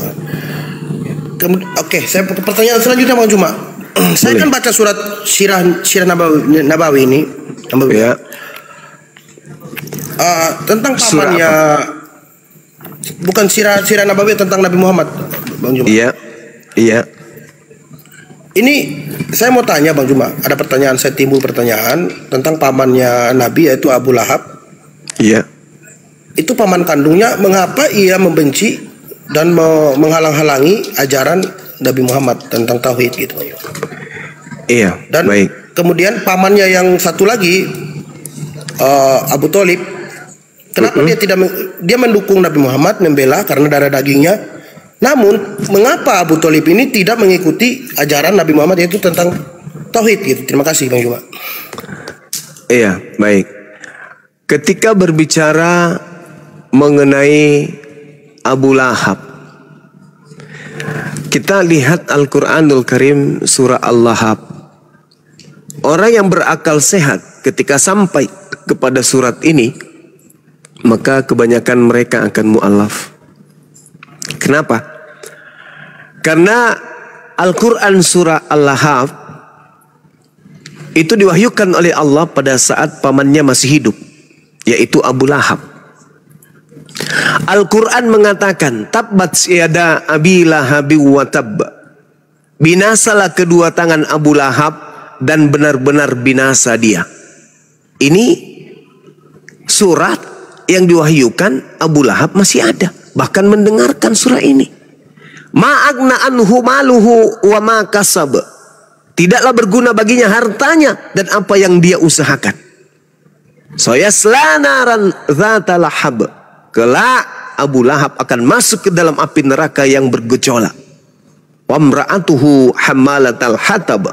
Oke, saya pertanyaan selanjutnya Bang Juma. Saya kan baca surat Sirah Nabawi ini, Ya. Tentang pamannya, bukan Sirah Nabawi tentang Nabi Muhammad, Bang Juma. Iya, iya. Ini saya mau tanya Bang Juma. Ada pertanyaan, saya timbul pertanyaan tentang pamannya Nabi yaitu Abu Lahab. Iya. Itu paman kandungnya, mengapa ia membenci dan menghalang-halangi ajaran Nabi Muhammad tentang tauhid gitu. Iya. Dan baik. Kemudian pamannya yang satu lagi Abu Thalib, kenapa dia mendukung Nabi Muhammad, membela karena darah dagingnya. Namun mengapa Abu Thalib ini tidak mengikuti ajaran Nabi Muhammad yaitu tentang tauhid gitu. Terima kasih Bang Juma. Iya, baik. Ketika berbicara mengenai Abu Lahab, kita lihat Al-Quranul Karim surah Al-Lahab. Orang yang berakal sehat ketika sampai kepada surat ini, maka kebanyakan mereka akan mu'alaf. Kenapa? Karena Al-Quran surah Al-Lahab itu diwahyukan oleh Allah pada saat pamannya masih hidup, yaitu Abu Lahab. Al-Quran mengatakan, Tabbat yada Abi Lahabi wa tab. Binasalah kedua tangan Abu Lahab dan benar-benar binasa dia. Ini surat yang diwahyukan Abu Lahab masih ada, bahkan mendengarkan surah ini. Ma'agna anhu maluhu wa ma kasab. Tidaklah berguna baginya hartanya dan apa yang dia usahakan. Sayasla naran dzata lahab. Kelak Abu Lahab akan masuk ke dalam api neraka yang bergejolak. Wa imra'atuhu hammalatal hatab.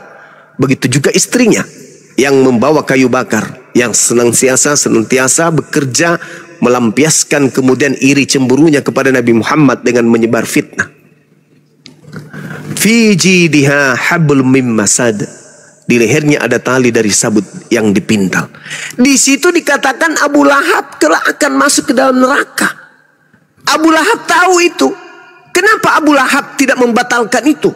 Begitu juga istrinya yang membawa kayu bakar, yang senantiasa bekerja melampiaskan kemudian iri cemburunya kepada Nabi Muhammad dengan menyebar fitnah. Fi jidiha hablum mim masad. Di lehernya ada tali dari sabut yang dipintal. Di situ dikatakan Abu Lahab kelak akan masuk ke dalam neraka. Abu Lahab tahu itu. Kenapa Abu Lahab tidak membatalkan itu?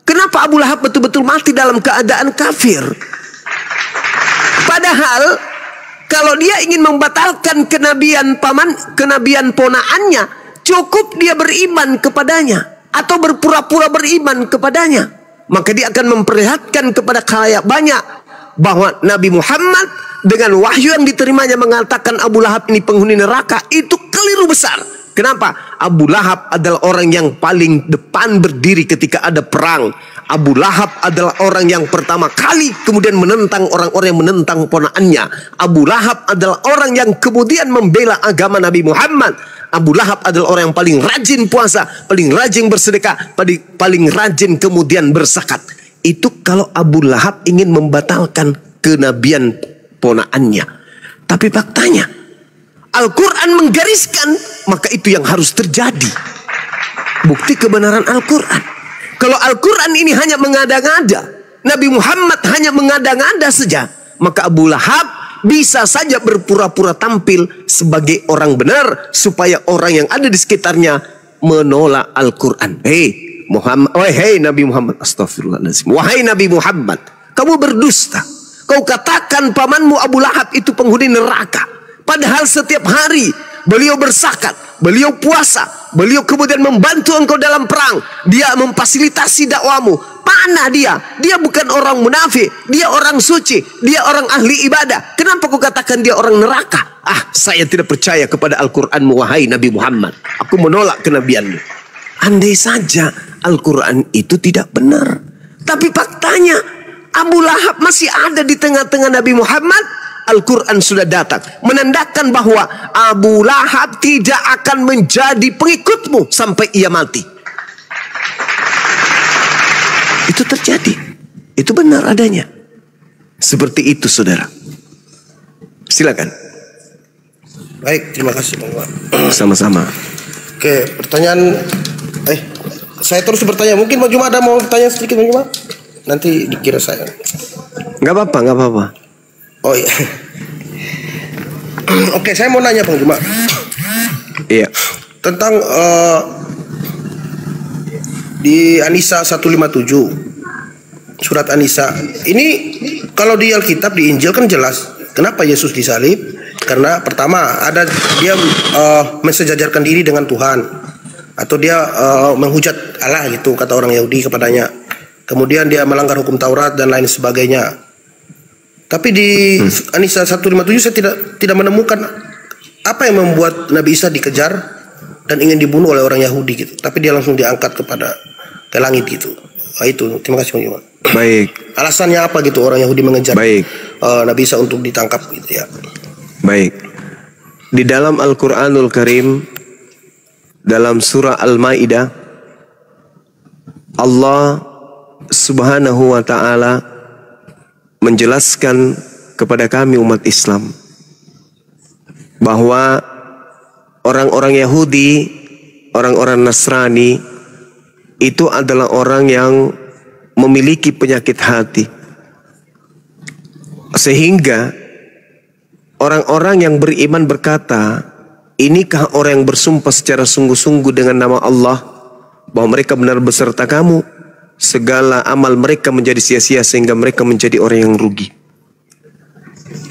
Kenapa Abu Lahab betul-betul mati dalam keadaan kafir? Padahal kalau dia ingin membatalkan kenabian kenabian ponaannya, cukup dia beriman kepadanya atau berpura-pura beriman kepadanya. Maka dia akan memperlihatkan kepada khalayak banyak bahwa Nabi Muhammad dengan wahyu yang diterimanya mengatakan Abu Lahab ini penghuni neraka. Itu keliru besar. Kenapa? Abu Lahab adalah orang yang paling depan berdiri ketika ada perang. Abu Lahab adalah orang yang pertama kali kemudian menentang orang-orang yang menentang ponaannya. Abu Lahab adalah orang yang kemudian membela agama Nabi Muhammad. Abu Lahab adalah orang yang paling rajin puasa, paling rajin bersedekah, paling rajin kemudian berzakat. Itu kalau Abu Lahab ingin membatalkan kenabian ponaannya. Tapi faktanya Al-Quran menggariskan, maka itu yang harus terjadi. Bukti kebenaran Al-Quran. Kalau Al-Quran ini hanya mengada-ngada, Nabi Muhammad hanya mengada-ngada saja, maka Abu Lahab bisa saja berpura-pura tampil sebagai orang benar supaya orang yang ada di sekitarnya menolak Al-Quran. Hei Muhammad, hei Nabi Muhammad, astagfirullahaladzim. Wahai Nabi Muhammad, kamu berdusta. Kau katakan pamanmu Abu Lahab itu penghuni neraka. Padahal setiap hari beliau berzakat, beliau puasa, beliau kemudian membantu engkau dalam perang. Dia memfasilitasi dakwamu. Mana dia? Dia bukan orang munafik, dia orang suci, dia orang ahli ibadah. Kenapa kau katakan dia orang neraka? Saya tidak percaya kepada Al-Quranmu wahai Nabi Muhammad. Aku menolak kenabianmu. Andai saja Al-Quran itu tidak benar. Tapi faktanya Abu Lahab masih ada di tengah-tengah Nabi Muhammad. Al-Quran sudah datang menandakan bahwa Abu Lahab tidak akan menjadi pengikutmu sampai ia mati. Itu terjadi. Itu benar adanya. Seperti itu saudara. Silakan. Baik, terima kasih Bang Umar. Sama-sama. Oke, pertanyaan saya terus bertanya. Mungkin Bang Juma ada mau bertanya sedikit Bang Juma? Nanti dikira saya. Nggak apa-apa. Oh iya. Oke, saya mau nanya Bang Juma. Iya. Tentang di An-Nisa 157. Surat An-Nisa. Ini kalau di Alkitab, di Injil kan jelas kenapa Yesus disalib. Karena pertama ada dia mensejajarkan diri dengan Tuhan, atau dia menghujat Allah gitu kata orang Yahudi kepadanya. Kemudian dia melanggar hukum Taurat dan lain sebagainya. Tapi di An-Nisa 157 saya tidak menemukan apa yang membuat Nabi Isa dikejar dan ingin dibunuh oleh orang Yahudi gitu. Tapi dia langsung diangkat ke langit gitu. Itu terima kasih Bang Iwan. Baik. Alasannya apa gitu orang Yahudi mengejar Nabi Isa untuk ditangkap gitu ya. Baik. Di dalam Al-Quranul Karim, dalam surah Al-Maidah, Allah Subhanahu wa ta'ala menjelaskan kepada kami umat Islam bahwa orang-orang Yahudi, orang-orang Nasrani itu adalah orang yang memiliki penyakit hati, sehingga orang-orang yang beriman berkata, inikah orang yang bersumpah secara sungguh-sungguh dengan nama Allah bahwa mereka benar beserta kamu? Segala amal mereka menjadi sia-sia sehingga mereka menjadi orang yang rugi.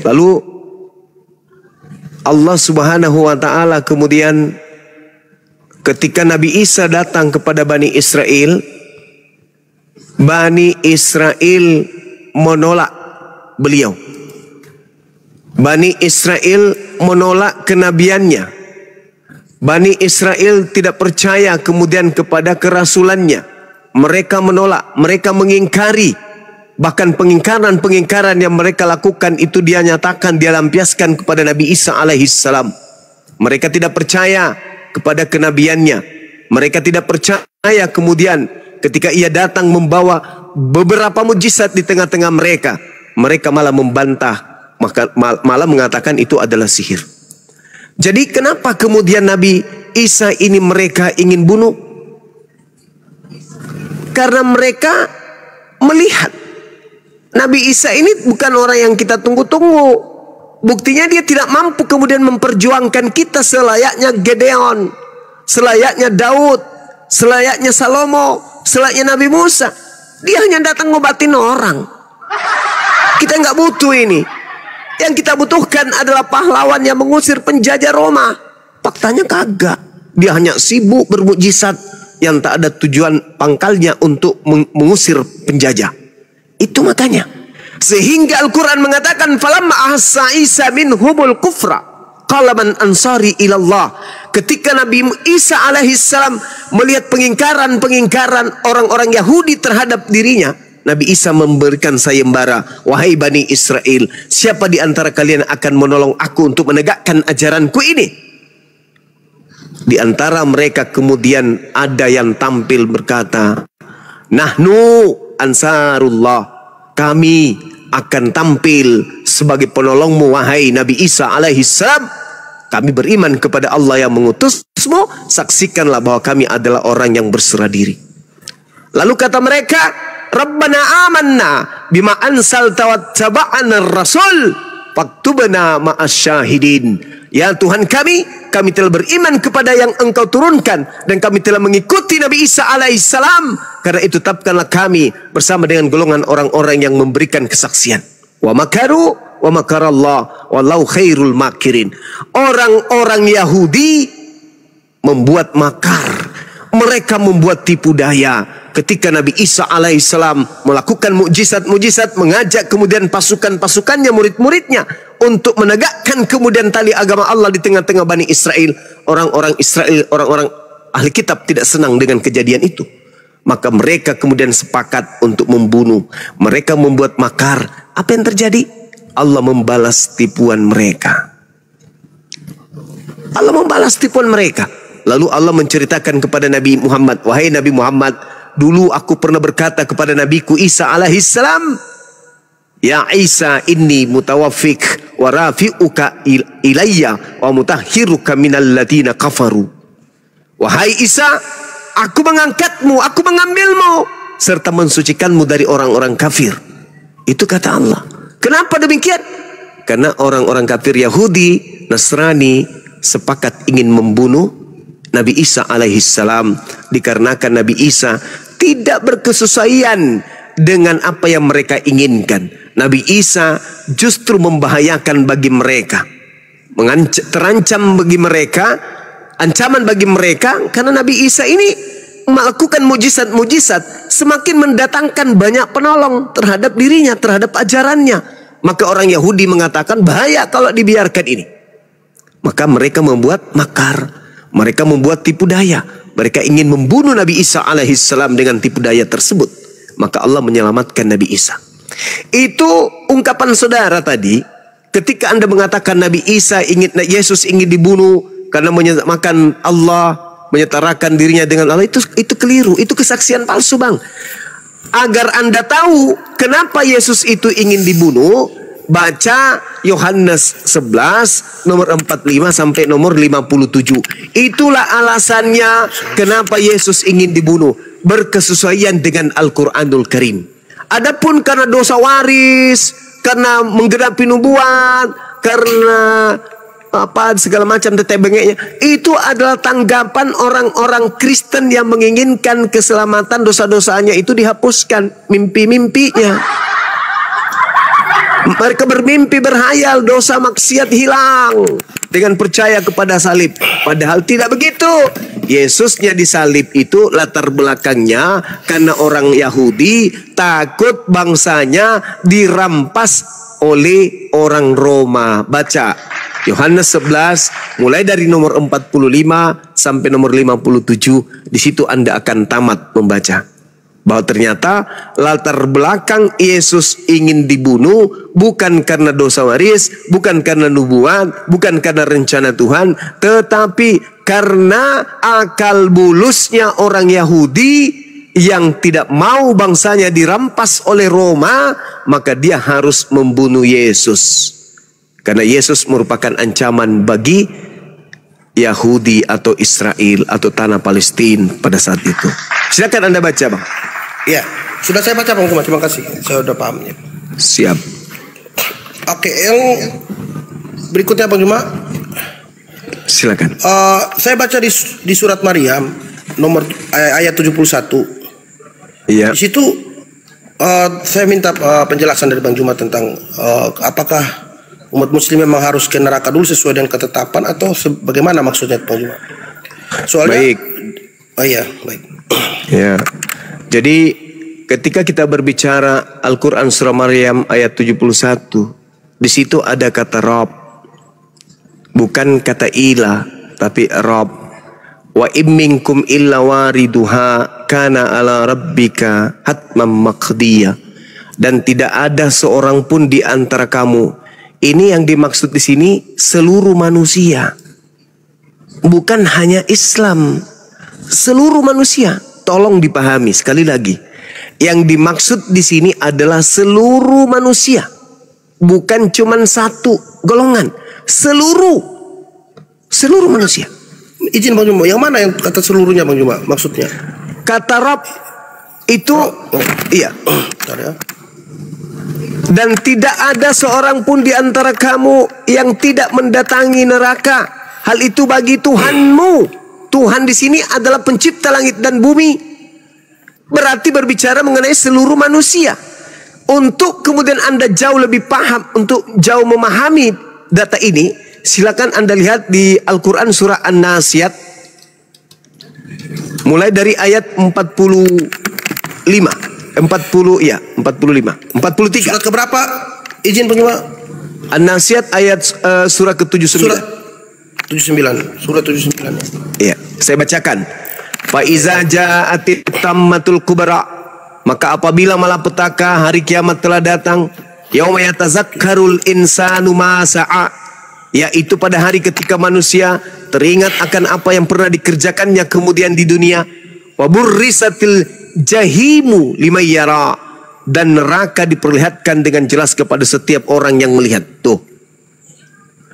Lalu Allah Subhanahu wa ta'ala kemudian ketika Nabi Isa datang kepada Bani Israel menolak beliau. Bani Israel menolak kenabiannya. Bani Israel tidak percaya kemudian kepada kerasulannya. Mereka menolak, mereka mengingkari. Bahkan pengingkaran yang mereka lakukan itu dia nyatakan, dia lampiaskan kepada Nabi Isa alaihissalam. Mereka tidak percaya kepada kenabiannya. Mereka tidak percaya kemudian ketika ia datang membawa beberapa mujizat di tengah-tengah mereka. Mereka malah membantah, malah mengatakan itu adalah sihir. Jadi kenapa kemudian Nabi Isa ini mereka ingin bunuh? Karena mereka melihat Nabi Isa ini bukan orang yang kita tunggu-tunggu. Buktinya dia tidak mampu kemudian memperjuangkan kita selayaknya Gedeon, selayaknya Daud, selayaknya Salomo, selayaknya Nabi Musa. Dia hanya datang ngobatin orang. Kita nggak butuh ini. Yang kita butuhkan adalah pahlawan yang mengusir penjajah Roma. Faktanya kagak. Dia hanya sibuk bermukjizat yang tak ada tujuan pangkalnya untuk mengusir penjajah. Itu makanya sehingga Al-Quran mengatakan falamma ahassa Isa minhumul kufra qala man ansari ilallah. Ketika Nabi Isa alaihissalam melihat pengingkaran orang-orang Yahudi terhadap dirinya, Nabi Isa memberikan sayembara, wahai Bani Israel, siapa di antara kalian akan menolong aku untuk menegakkan ajaranku ini? Di antara mereka kemudian ada yang tampil berkata, nahnu ansarullah, kami akan tampil sebagai penolongmu wahai Nabi Isa alaihissalam. Kami beriman kepada Allah yang mengutusmu, saksikanlah bahwa kami adalah orang yang berserah diri. Lalu kata mereka, Rabbana amanna bima ansalta wattaba'ana rasul faktubna ma'as syahidin. Ya Tuhan kami telah beriman kepada yang Engkau turunkan dan kami telah mengikuti Nabi Isa alaihissalam. Karena itu tetapkanlah kami bersama dengan golongan orang-orang yang memberikan kesaksian. Wa makaru wa makarallah wallahu khairul makirin. Orang-orang Yahudi membuat makar, mereka membuat tipu daya. Ketika Nabi Isa alaihissalam melakukan mukjizat-mukjizat, mengajak kemudian pasukan-pasukannya, murid-muridnya untuk menegakkan kemudian tali agama Allah di tengah-tengah Bani Israel. Orang-orang Israel, orang-orang ahli kitab tidak senang dengan kejadian itu. Maka mereka kemudian sepakat untuk membunuh. Mereka membuat makar. Apa yang terjadi? Allah membalas tipuan mereka. Allah membalas tipuan mereka. Lalu Allah menceritakan kepada Nabi Muhammad, wahai Nabi Muhammad, dulu aku pernah berkata kepada Nabiku Isa alaihissalam, ya Isa inni mutawaffik wa rafi'uka ilayya wa mutahhiruka minal ladina kafaru. Wahai Isa, aku mengangkatmu, aku mengambilmu serta mensucikanmu dari orang-orang kafir. Itu kata Allah. Kenapa demikian? Karena orang-orang kafir Yahudi, Nasrani sepakat ingin membunuh Nabi Isa alaihissalam, dikarenakan Nabi Isa tidak berkesesuaian dengan apa yang mereka inginkan. Nabi Isa justru membahayakan bagi mereka, terancam bagi mereka, ancaman bagi mereka, karena Nabi Isa ini melakukan mujizat-mujizat semakin mendatangkan banyak penolong terhadap dirinya, terhadap ajarannya. Maka orang Yahudi mengatakan bahaya kalau dibiarkan ini. Maka mereka membuat makar, mereka membuat tipu daya. Mereka ingin membunuh Nabi Isa alaihissalam dengan tipu daya tersebut. Maka Allah menyelamatkan Nabi Isa. Itu ungkapan saudara tadi ketika Anda mengatakan Nabi Isa Yesus ingin dibunuh karena menyamakan Allah, menyetarakan dirinya dengan Allah, itu keliru, itu kesaksian palsu, Bang. Agar Anda tahu kenapa Yesus itu ingin dibunuh, baca Yohanes 11 nomor 45 sampai nomor 57. Itulah alasannya kenapa Yesus ingin dibunuh, berkesesuaian dengan Al-Quranul Karim. Adapun karena dosa waris, karena menggenapi nubuat, karena apa segala macam tetek bengeknya, itu adalah tanggapan orang-orang Kristen yang menginginkan keselamatan, dosa-dosanya itu dihapuskan, mimpi-mimpinya. Mereka bermimpi berhayal, dosa maksiat hilang dengan percaya kepada salib. Padahal tidak begitu. Yesusnya disalib itu latar belakangnya karena orang Yahudi takut bangsanya dirampas oleh orang Roma. Baca Yohanes 11 mulai dari nomor 45 sampai nomor 57. Di situ Anda akan tamat membaca bahwa ternyata latar belakang Yesus ingin dibunuh bukan karena dosa waris, bukan karena nubuat, bukan karena rencana Tuhan, tetapi karena akal bulusnya orang Yahudi yang tidak mau bangsanya dirampas oleh Roma, maka dia harus membunuh Yesus. Karena Yesus merupakan ancaman bagi Yahudi atau Israel atau tanah Palestina pada saat itu. Silakan Anda baca, Bang. Ya, sudah saya baca Bang Juma, terima kasih. Saya sudah paham ya. Siap. Oke, yang berikutnya Bang Juma. Silakan. Saya baca di surat Maryam nomor ayat 71. Iya. Di situ saya minta penjelasan dari Bang Juma tentang apakah umat muslim memang harus ke neraka dulu sesuai dengan ketetapan atau bagaimana maksudnya Bang Juma? Soalnya Baik. Oh iya, baik. Ya. Jadi ketika kita berbicara Al-Qur'an surah Maryam ayat 71, di situ ada kata Rabb. Bukan kata ilah, tapi Rabb. Wa imminkum illa wariduha kana ala rabbika hatman maqdiya. Dan tidak ada seorang pun di antara kamu. Ini yang dimaksud di sini seluruh manusia. Bukan hanya Islam. Seluruh manusia. Tolong dipahami sekali lagi. Yang dimaksud di sini adalah seluruh manusia. Bukan cuma satu golongan. Seluruh manusia. Izin Bang Juma, yang mana yang kata seluruhnya Bang Juma maksudnya? Kata Rabb itu iya. Bentar ya. Dan tidak ada seorang pun di antara kamu yang tidak mendatangi neraka. Hal itu bagi Tuhanmu. Tuhan di sini adalah pencipta langit dan bumi. Berarti berbicara mengenai seluruh manusia. Untuk kemudian Anda jauh lebih paham, untuk jauh memahami data ini, silakan Anda lihat di Al-Quran surah An-Nasiyat. Mulai dari ayat 43. Surat keberapa? Izin Bang Juma. An-Nasiyat ayat surah ke-79. Surat 79. Surat 79. Iya, saya bacakan. Fa iza ja'atit tammatul kubra, maka apabila malapetaka hari kiamat telah datang, yauma yatazakkarul insanu ma sa'a, yaitu pada hari ketika manusia teringat akan apa yang pernah dikerjakannya kemudian di dunia. Wa burrisatil jahimu liman yara, dan neraka diperlihatkan dengan jelas kepada setiap orang yang melihat. Tuh,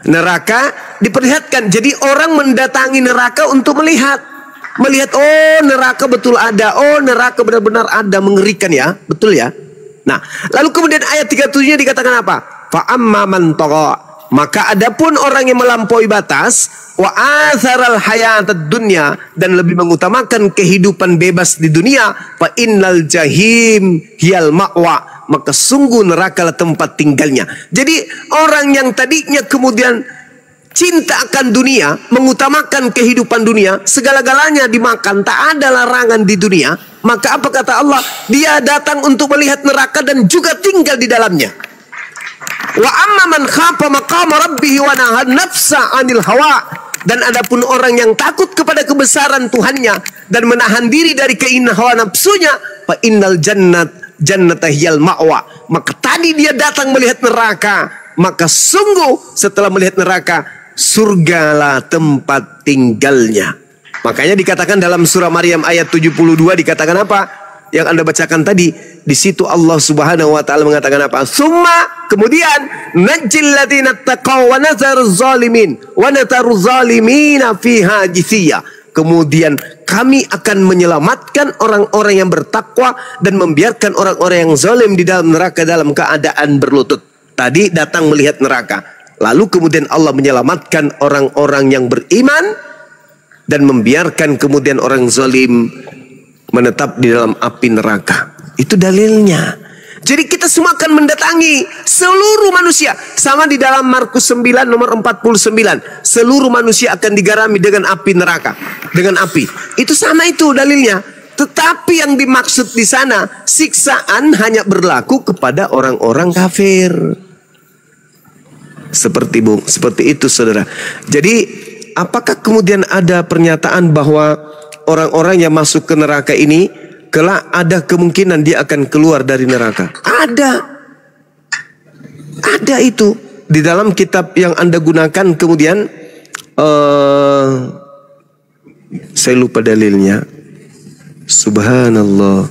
neraka diperlihatkan. Jadi orang mendatangi neraka untuk melihat, oh neraka betul ada, oh neraka benar-benar ada, mengerikan ya, betul ya. Nah, lalu kemudian ayat 37-nya dikatakan apa? Fa amma man tagha, maka adapun orang yang melampaui batas, wa atharal hayatad dunya, dan lebih mengutamakan kehidupan bebas di dunia, fa innal jahim hiyal ma'wa, maka sungguh neraka lah tempat tinggalnya. Jadi orang yang tadinya kemudian cinta akan dunia, mengutamakan kehidupan dunia, segala-galanya dimakan, tak ada larangan di dunia, maka apa kata Allah? Dia datang untuk melihat neraka dan juga tinggal di dalamnya. Wa amma man khafa maqama rabbih wa nahan nafsa 'anil hawa, dan adapun orang yang takut kepada kebesaran Tuhannya dan menahan diri dari keinginan hawa nafsunya, fa innal jannata hiyal ma'wa, maka tadi dia datang melihat neraka, maka sungguh setelah melihat neraka, surgalah tempat tinggalnya. Makanya dikatakan dalam surah Maryam ayat 72 dikatakan apa? Yang Anda bacakan tadi, di situ Allah Subhanahu wa taala mengatakan apa? Summa, kemudian najjil ladzina taqaw wa nazaruz zalimin wa nataruz zalimina fiha jithiya. Kemudian kami akan menyelamatkan orang-orang yang bertakwa dan membiarkan orang-orang yang zalim di dalam neraka dalam keadaan berlutut. Tadi datang melihat neraka. Lalu kemudian Allah menyelamatkan orang-orang yang beriman dan membiarkan kemudian orang zalim menetap di dalam api neraka. Itu dalilnya. Jadi kita semua akan mendatangi seluruh manusia. Sama di dalam Markus 9 nomor 49. Seluruh manusia akan digarami dengan api neraka. Dengan api. Itu sama itu dalilnya. Tetapi yang dimaksud di sana, siksaan hanya berlaku kepada orang-orang kafir. Seperti itu saudara. Jadi apakah kemudian ada pernyataan bahwa orang-orang yang masuk ke neraka ini kelak ada kemungkinan dia akan keluar dari neraka? Ada itu di dalam kitab yang Anda gunakan. Kemudian saya lupa dalilnya. Subhanallah.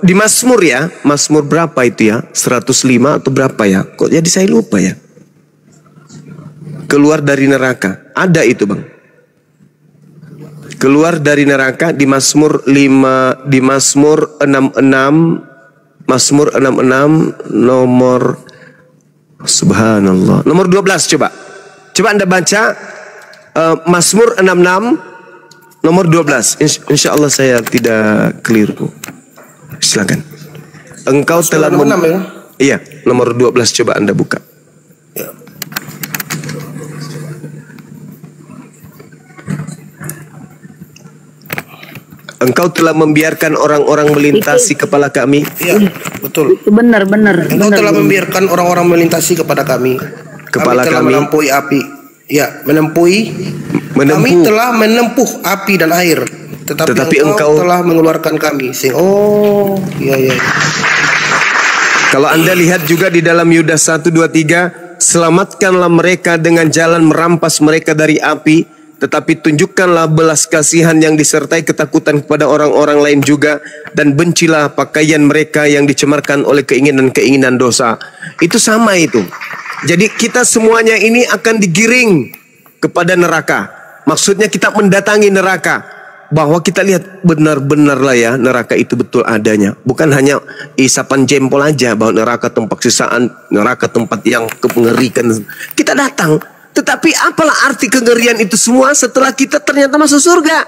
Di Mazmur ya, Mazmur berapa itu ya? 105 atau berapa ya? Kok jadi saya lupa ya? Keluar dari neraka. Ada itu bang. Keluar dari neraka di Mazmur 5, di Mazmur 66, Mazmur 66 nomor, subhanallah, nomor 12 coba. Coba Anda baca Mazmur 66 nomor 12. Insya Allah saya tidak keliru. Silakan. Engkau telah Iya, nomor 12 coba Anda buka. Ya. Engkau telah membiarkan orang-orang melintasi kepala kami. Iya, betul. Itu benar. Engkau telah membiarkan orang-orang melintasi kepada kami. Kepala kami telah menempuh api. Ya, menempuh. Kami telah menempuh api dan air. Tetapi engkau telah mengeluarkan kami. Iya. Kalau Anda lihat juga di dalam Yudas 1-2-3, selamatkanlah mereka dengan jalan merampas mereka dari api, tetapi tunjukkanlah belas kasihan yang disertai ketakutan kepada orang-orang lain juga, dan bencilah pakaian mereka yang dicemarkan oleh keinginan-keinginan dosa. Itu sama itu. Jadi kita semuanya ini akan digiring kepada neraka. Maksudnya kita mendatangi neraka. Bahwa kita lihat benar-benarlah ya neraka itu betul adanya. Bukan hanya isapan jempol aja bahwa neraka tempat sisaan, neraka tempat yang mengerikan. Kita datang. Tetapi apalah arti kengerian itu semua setelah kita ternyata masuk surga?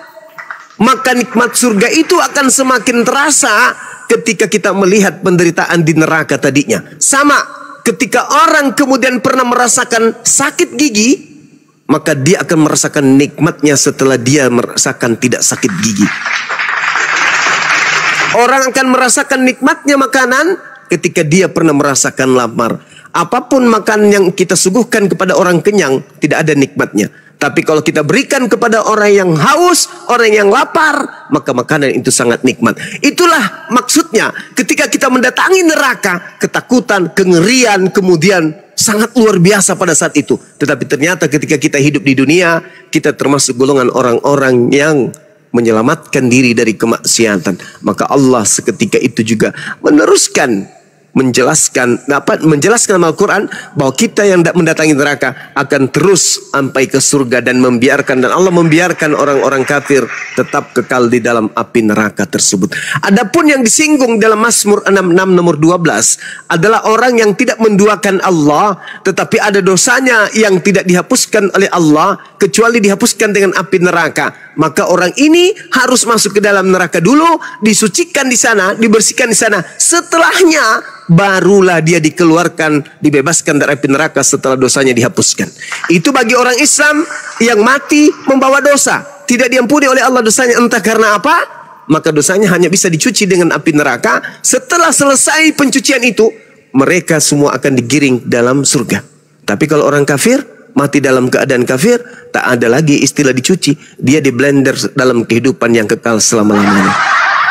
Maka nikmat surga itu akan semakin terasa ketika kita melihat penderitaan di neraka tadinya. Sama ketika orang kemudian pernah merasakan sakit gigi, maka dia akan merasakan nikmatnya setelah dia merasakan tidak sakit gigi. Orang akan merasakan nikmatnya makanan ketika dia pernah merasakan lapar. Apapun makan yang kita suguhkan kepada orang kenyang, tidak ada nikmatnya. Tapi kalau kita berikan kepada orang yang haus, orang yang lapar, maka makanan itu sangat nikmat. Itulah maksudnya ketika kita mendatangi neraka, ketakutan, kengerian, kemudian sangat luar biasa pada saat itu. Tetapi ternyata ketika kita hidup di dunia, kita termasuk golongan orang-orang yang menyelamatkan diri dari kemaksiatan. Maka Allah seketika itu juga meneruskan menjelaskan dalam Al-Quran bahwa kita yang mendatangi neraka akan terus sampai ke surga dan membiarkan, dan Allah membiarkan orang-orang kafir tetap kekal di dalam api neraka tersebut. Adapun yang disinggung dalam Mazmur 66 nomor 12 adalah orang yang tidak menduakan Allah, tetapi ada dosanya yang tidak dihapuskan oleh Allah kecuali dihapuskan dengan api neraka. Maka orang ini harus masuk ke dalam neraka dulu, disucikan di sana, dibersihkan di sana. Setelahnya barulah dia dikeluarkan, dibebaskan dari api neraka setelah dosanya dihapuskan. Itu bagi orang Islam yang mati membawa dosa, tidak diampuni oleh Allah dosanya, entah karena apa, maka dosanya hanya bisa dicuci dengan api neraka. Setelah selesai pencucian itu, mereka semua akan digiring dalam surga. Tapi kalau orang kafir mati dalam keadaan kafir, tak ada lagi istilah dicuci, dia di blender dalam kehidupan yang kekal selama-lamanya.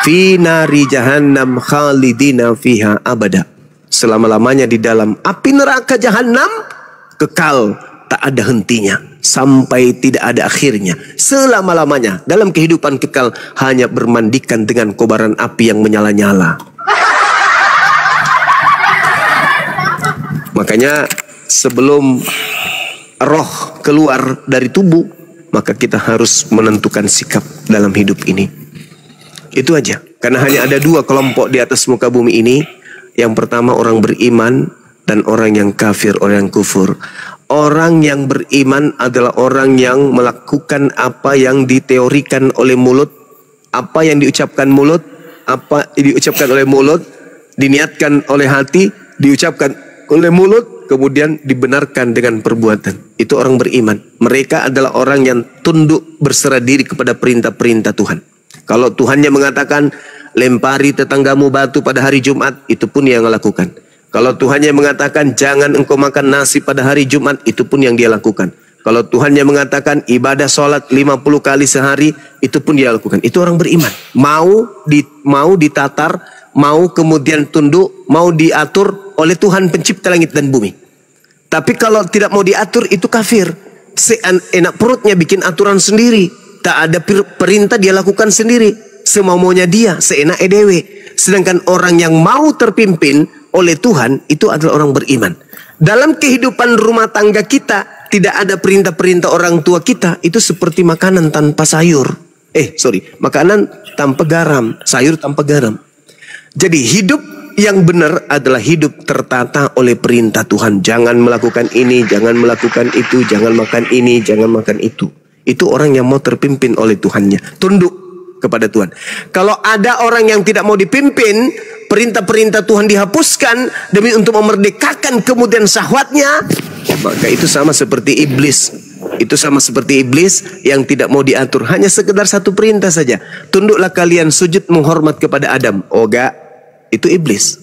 Fi nari jahannam khalidina fiha abada. Selama-lamanya di dalam api neraka jahannam, kekal, tak ada hentinya, sampai tidak ada akhirnya. Selama-lamanya dalam kehidupan kekal hanya bermandikan dengan kobaran api yang menyala-nyala. Makanya sebelum roh keluar dari tubuh, maka kita harus menentukan sikap dalam hidup ini. Itu aja. Karena hanya ada dua kelompok di atas muka bumi ini. Yang pertama orang beriman dan orang yang kafir, orang yang kufur. Orang yang beriman adalah orang yang melakukan apa yang diteorikan oleh mulut, apa yang diucapkan mulut, apa yang diucapkan oleh mulut, diniatkan oleh hati, diucapkan oleh mulut, kemudian dibenarkan dengan perbuatan. Itu orang beriman. Mereka adalah orang yang tunduk berserah diri kepada perintah-perintah Tuhan. Kalau Tuhannya mengatakan lempari tetanggamu batu pada hari Jumat, itu pun yang lakukan. Kalau Tuhannya mengatakan jangan engkau makan nasi pada hari Jumat, itu pun yang dia lakukan. Kalau Tuhannya mengatakan ibadah sholat 50 kali sehari, itu pun dia lakukan. Itu orang beriman. Mau ditatar, mau kemudian tunduk, mau diatur oleh Tuhan pencipta langit dan bumi. Tapi kalau tidak mau diatur, itu kafir. Enak perutnya bikin aturan sendiri. Tak ada perintah, dia lakukan sendiri. Semau-maunya dia, seenak edewe. Sedangkan orang yang mau terpimpin oleh Tuhan, itu adalah orang beriman. Dalam kehidupan rumah tangga kita, tidak ada perintah-perintah orang tua kita. Itu seperti makanan tanpa sayur. Makanan tanpa garam, sayur tanpa garam. Jadi hidup yang benar adalah hidup tertata oleh perintah Tuhan. Jangan melakukan ini, jangan melakukan itu, jangan makan ini, jangan makan itu. Itu orang yang mau terpimpin oleh Tuhannya. Tunduk kepada Tuhan. Kalau ada orang yang tidak mau dipimpin, perintah-perintah Tuhan dihapuskan demi untuk memerdekakan kemudian syahwatnya, maka itu sama seperti iblis. Itu sama seperti iblis yang tidak mau diatur. Hanya sekedar satu perintah saja. Tunduklah kalian sujud menghormat kepada Adam. Oh enggak, itu iblis.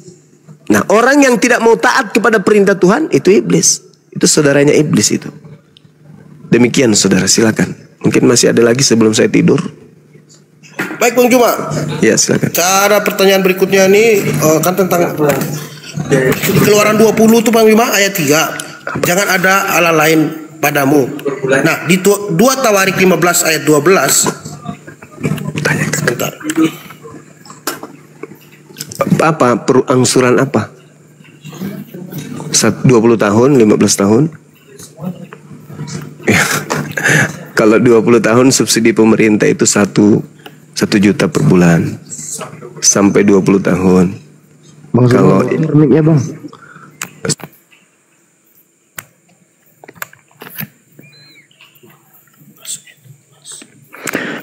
Nah, orang yang tidak mau taat kepada perintah Tuhan, itu iblis. Itu saudaranya iblis itu. Demikian saudara, silakan. Mungkin masih ada lagi sebelum saya tidur. Baik Bang Juma. Ya, silakan. Cara pertanyaan berikutnya ini kan tentang Keluaran 20 itu Bang Juma ayat 3. Jangan ada Allah lain padamu. Nah, di 2 Tawarik 15 ayat 12. Bentar. Apa angsuran apa? 20 tahun, 15 tahun? Kalau 20 tahun subsidi pemerintah itu 1 juta per bulan sampai 20 tahun. Bang, kalau ya Bang.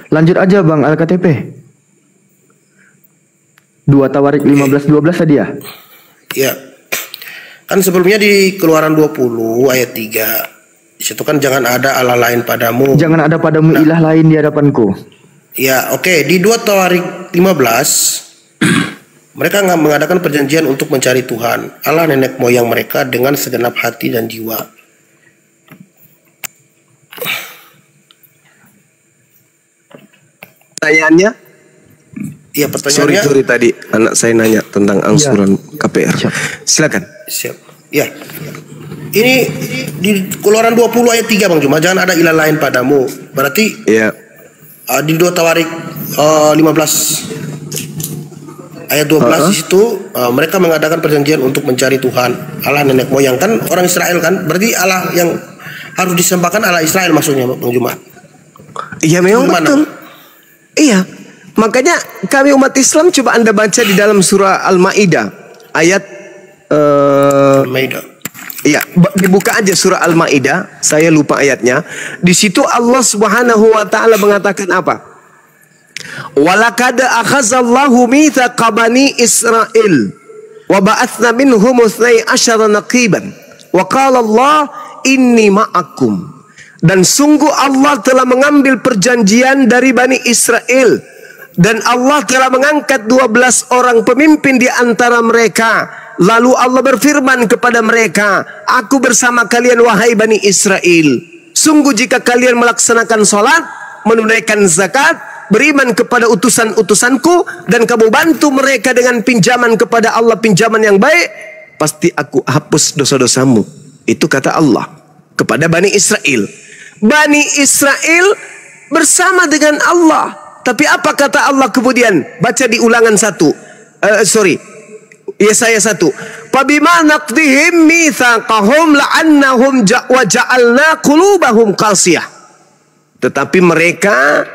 Lanjut aja Bang, LKTP. 2 Tawarik 15-12 tadi ya? Ya. Kan sebelumnya di Keluaran 20 ayat 3. Di situ kan jangan ada Allah lain padamu. Jangan ada padamu ilah lain di hadapanku. Ya, oke. Di 2 Tawarik 15 mereka nggak mengadakan perjanjian untuk mencari Tuhan Allah nenek moyang mereka dengan segenap hati dan jiwa. Pertanyaannya? Iya, pertanyaannya. Sorry tadi anak saya nanya tentang angsuran KPR. Silakan. Siap. Ya. Ini di Keluaran 20 ayat 3 Bang Juma, jangan ada ilah lain padamu. Berarti ya. Di 2 Tawarik 15 ayat 12 di situ mereka mengadakan perjanjian untuk mencari Tuhan Allah nenek moyang, kan orang Israel kan, berarti Allah yang harus disembahkan Allah Israel maksudnya Bang Juma. Iya memang betul. Iya, makanya kami umat Islam coba Anda baca di dalam surah Al-Maidah ayat Al-Maidah. Iya, dibuka aja surah Al-Maidah, saya lupa ayatnya. Di situ Allah Subhanahu wa taala mengatakan apa? Walaqad akhazallahu mitsaqa bani Israil wa ba'atsna minhum 12 naqiban wa qala Allah inni ma'akum. Dan sungguh Allah telah mengambil perjanjian dari Bani Israel dan Allah telah mengangkat 12 orang pemimpin di antara mereka. Lalu Allah berfirman kepada mereka, aku bersama kalian wahai Bani Israel. Sungguh jika kalian melaksanakan sholat, menunaikan zakat, beriman kepada utusan-utusanku, dan kamu bantu mereka dengan pinjaman kepada Allah, pinjaman yang baik, pasti aku hapus dosa-dosamu. Itu kata Allah kepada Bani Israel. Bani Israel bersama dengan Allah. Tapi apa kata Allah kemudian? Baca di Ulangan 1. Yesaya 1. Fabima naqdihim mitsaqahum la'annahum wa ja'alna qulubahum qasiyah. Tetapi mereka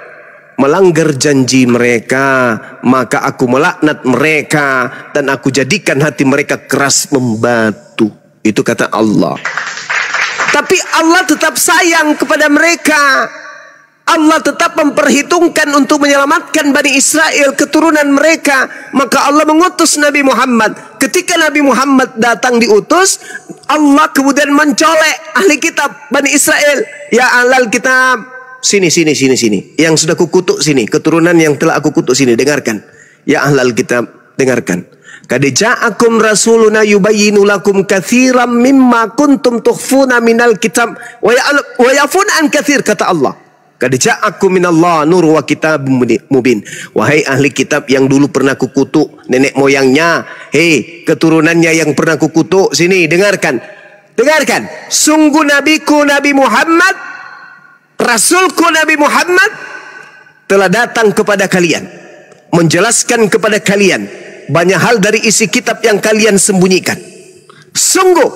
melanggar janji mereka, maka aku melaknat mereka dan aku jadikan hati mereka keras membatu. Itu kata Allah. Tapi Allah tetap sayang kepada mereka. Allah tetap memperhitungkan untuk menyelamatkan Bani Israel, keturunan mereka. Maka Allah mengutus Nabi Muhammad. Ketika Nabi Muhammad datang diutus, Allah kemudian mencolek ahli kitab Bani Israel. Ya ahlal kitab, sini. Yang sudah kukutuk sini, keturunan yang telah aku kutuk sini, dengarkan. Ya ahlal kitab, dengarkan. Qad ja'akum rasuluna yubayyinu lakum katsiran mimma kuntum tukhfuna minal kitab wa yafun an katsir, kata Allah. Qad ja'akum minallah nur wa kitabun mubin. Wahai ahli kitab yang dulu pernah kukutuk nenek moyangnya, hei keturunannya yang pernah kukutuk, sini dengarkan. Dengarkan, sungguh nabiku Nabi Muhammad, rasulku Nabi Muhammad telah datang kepada kalian, menjelaskan kepada kalian banyak hal dari isi kitab yang kalian sembunyikan. Sungguh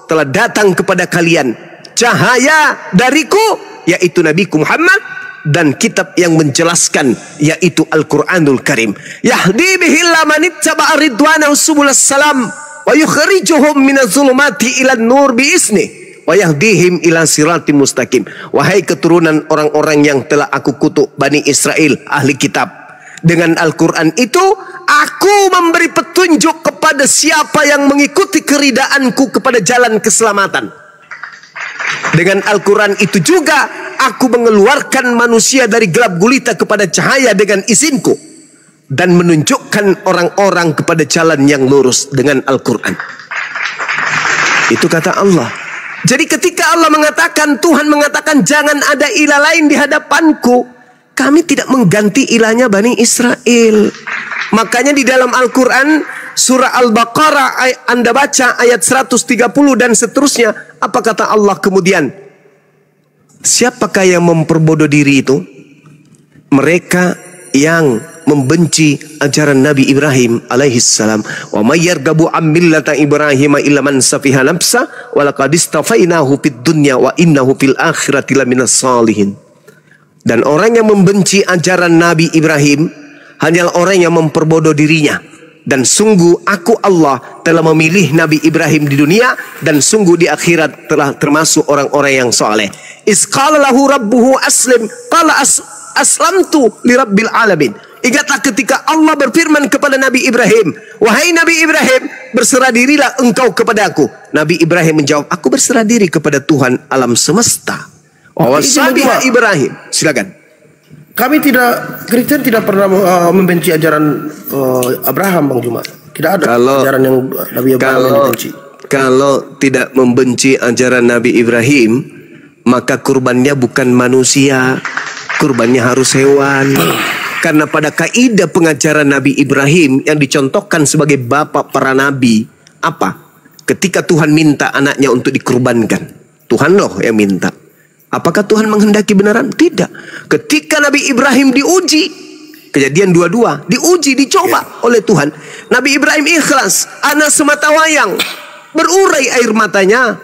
telah datang kepada kalian cahaya dariku, yaitu Nabiku Muhammad, dan kitab yang menjelaskan, yaitu Al-Quranul Karim. Yahdi bihillah manittaba'a ridwanahu subulas salam wa yukhrijuhum minaz zulumati ilan nur biizni wa yahdihim ila siratim mustaqim. Wahai keturunan orang-orang yang telah aku kutuk, Bani Israel, ahli kitab, dengan Al-Quran itu aku memberi petunjuk kepada siapa yang mengikuti keridaanku kepada jalan keselamatan. Dengan Al-Quran itu juga aku mengeluarkan manusia dari gelap gulita kepada cahaya dengan izinku, dan menunjukkan orang-orang kepada jalan yang lurus dengan Al-Quran. Itu kata Allah. Jadi ketika Allah mengatakan, Tuhan mengatakan jangan ada ilah lain di hadapanku, kami tidak mengganti ilahnya Bani Israel. Makanya di dalam Al-Quran surah Al-Baqarah Anda baca ayat 130 dan seterusnya, apa kata Allah kemudian? Siapakah yang memperbodoh diri itu? Mereka yang membenci ajaran Nabi Ibrahim alaihissalam. Wa may yarghabu an millata Ibrahim illa man safiha nafsa wa laqad istafainahu fid dunya wa innahu fil akhirati laminas salihin. Dan orang yang membenci ajaran Nabi Ibrahim hanyalah orang yang memperbodoh dirinya. Dan sungguh aku Allah telah memilih Nabi Ibrahim di dunia, dan sungguh di akhirat telah termasuk orang-orang yang soleh. Isqala lahu rabbuhu aslim qala aslamtu li rabbil alamin. Ingatlah ketika Allah berfirman kepada Nabi Ibrahim, wahai Nabi Ibrahim, berserah dirilah engkau kepadaku. Nabi Ibrahim menjawab, aku berserah diri kepada Tuhan alam semesta. Wasabiha Ibrahim. Silakan. Kami Kristen tidak pernah membenci ajaran Abraham, Bang Juma. Tidak ada ajaran yang Nabi Abraham yang dibenci. Kalau tidak membenci ajaran Nabi Ibrahim, maka kurbannya bukan manusia, kurbannya harus hewan. Karena pada kaidah pengajaran Nabi Ibrahim yang dicontohkan sebagai bapak para nabi, apa? Ketika Tuhan minta anaknya untuk dikurbankan, Tuhan loh yang minta. Apakah Tuhan menghendaki benaran? Tidak. Ketika Nabi Ibrahim diuji, Kejadian 22, diuji, dicoba oleh Tuhan. Nabi Ibrahim ikhlas, anak semata wayang, berurai air matanya.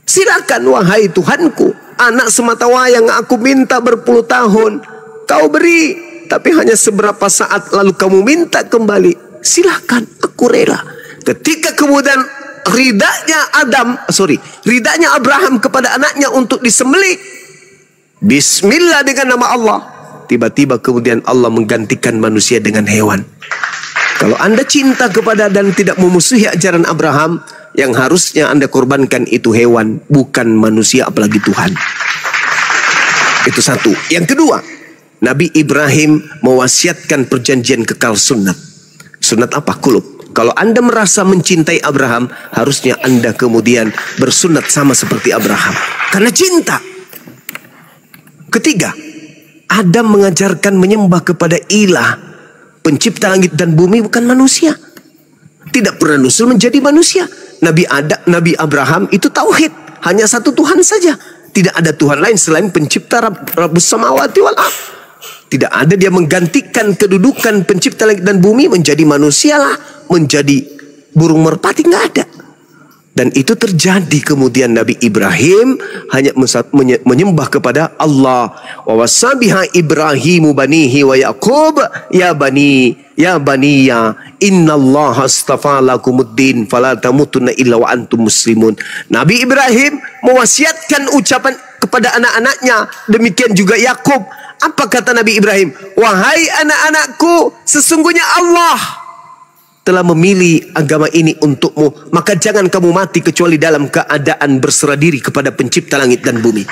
Silakan wahai Tuhanku, anak semata wayang aku minta berpuluh tahun, kau beri, tapi hanya seberapa saat lalu kamu minta kembali. Silakan, aku rela. Ketika kemudian ridanya Abraham kepada anaknya untuk disembelih, bismillah dengan nama Allah, tiba-tiba kemudian Allah menggantikan manusia dengan hewan. Kalau Anda cinta kepada dan tidak memusuhi ajaran Abraham, yang harusnya Anda korbankan itu hewan, bukan manusia, apalagi Tuhan. Itu satu. Yang kedua, Nabi Ibrahim mewasiatkan perjanjian kekal sunat. Sunat apa? Kulub. Kalau Anda merasa mencintai Abraham, harusnya Anda kemudian bersunat sama seperti Abraham. Karena cinta. Ketiga, Adam mengajarkan menyembah kepada ilah, pencipta langit dan bumi, bukan manusia. Tidak pernah nusul menjadi manusia. Nabi Abraham itu tauhid, hanya satu Tuhan saja. Tidak ada Tuhan lain selain pencipta Rabbus samawati wal ardh. Tidak ada dia menggantikan kedudukan pencipta langit dan bumi menjadi manusia lah, menjadi burung merpati, nggak ada. Dan itu terjadi kemudian Nabi Ibrahim hanya menyembah kepada Allah. Wa wasabiha Ibrahimu banihi wa Yaqub ya baniya innallaha astafa lakumuddin fala tamutunna illa wa antum muslimun. Nabi Ibrahim mewasiatkan ucapan kepada anak-anaknya, demikian juga Yakub. Apa kata Nabi Ibrahim? Wahai anak-anakku, sesungguhnya Allah telah memilih agama ini untukmu, maka jangan kamu mati kecuali dalam keadaan berserah diri kepada pencipta langit dan bumi.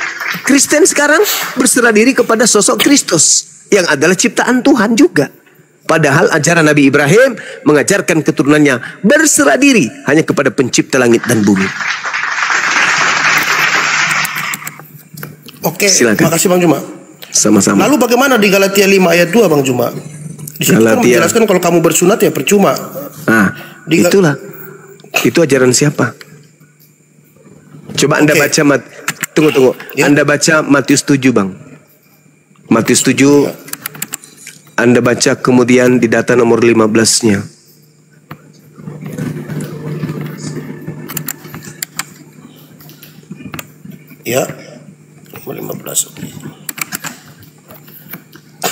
Kristen sekarang berserah diri kepada sosok Kristus yang adalah ciptaan Tuhan juga. Padahal ajaran Nabi Ibrahim mengajarkan keturunannya berserah diri hanya kepada pencipta langit dan bumi. Oke, Silakan. makasih Bang Juma. Sama-sama. Lalu bagaimana di Galatia 5 ayat 2 Bang Juma? Di situ kan Galatia. menjelaskan kalau kamu bersunat ya percuma. Nah, itulah. Itu ajaran siapa? Coba Anda Oke. baca tunggu. Ya. Anda baca Matius 7, Bang. Matius 7. Anda baca kemudian di data nomor 15-nya. Ya. Nomor 15. Oke.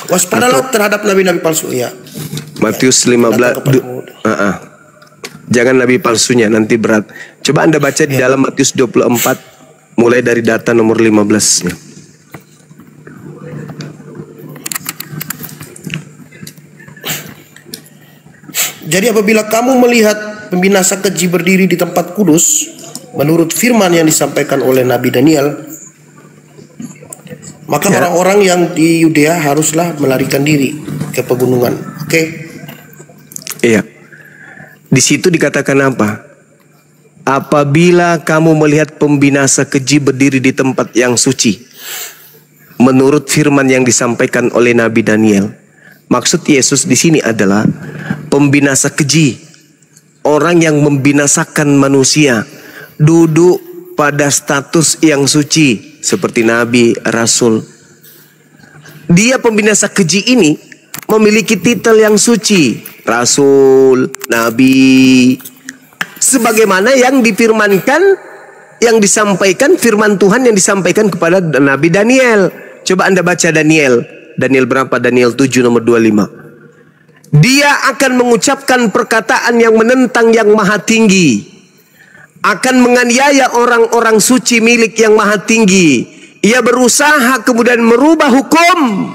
Waspadalah terhadap nabi-nabi palsu ya. Matius 15. Datang kepadamu. Jangan nabi palsunya, nanti berat. Coba Anda baca di dalam Matius 24 mulai dari data nomor 15-nya. Jadi apabila kamu melihat pembinasa keji berdiri di tempat kudus, menurut firman yang disampaikan oleh Nabi Daniel, maka Ya. orang-orang yang di Yudea haruslah melarikan diri ke pegunungan. Oke. Iya. Di situ dikatakan apa? Apabila kamu melihat pembinasa keji berdiri di tempat yang suci, menurut firman yang disampaikan oleh Nabi Daniel. Maksud Yesus di sini adalah pembinasa keji, orang yang membinasakan manusia, duduk pada status yang suci seperti nabi, rasul. Dia pembinasa keji ini memiliki titel yang suci, rasul, nabi, sebagaimana yang difirmankan, yang disampaikan firman Tuhan yang disampaikan kepada Nabi Daniel. Coba Anda baca Daniel berapa? Daniel 7 nomor 25. Dia akan mengucapkan perkataan yang menentang yang maha tinggi, akan menganiaya orang-orang suci milik yang maha tinggi. Ia berusaha kemudian merubah hukum.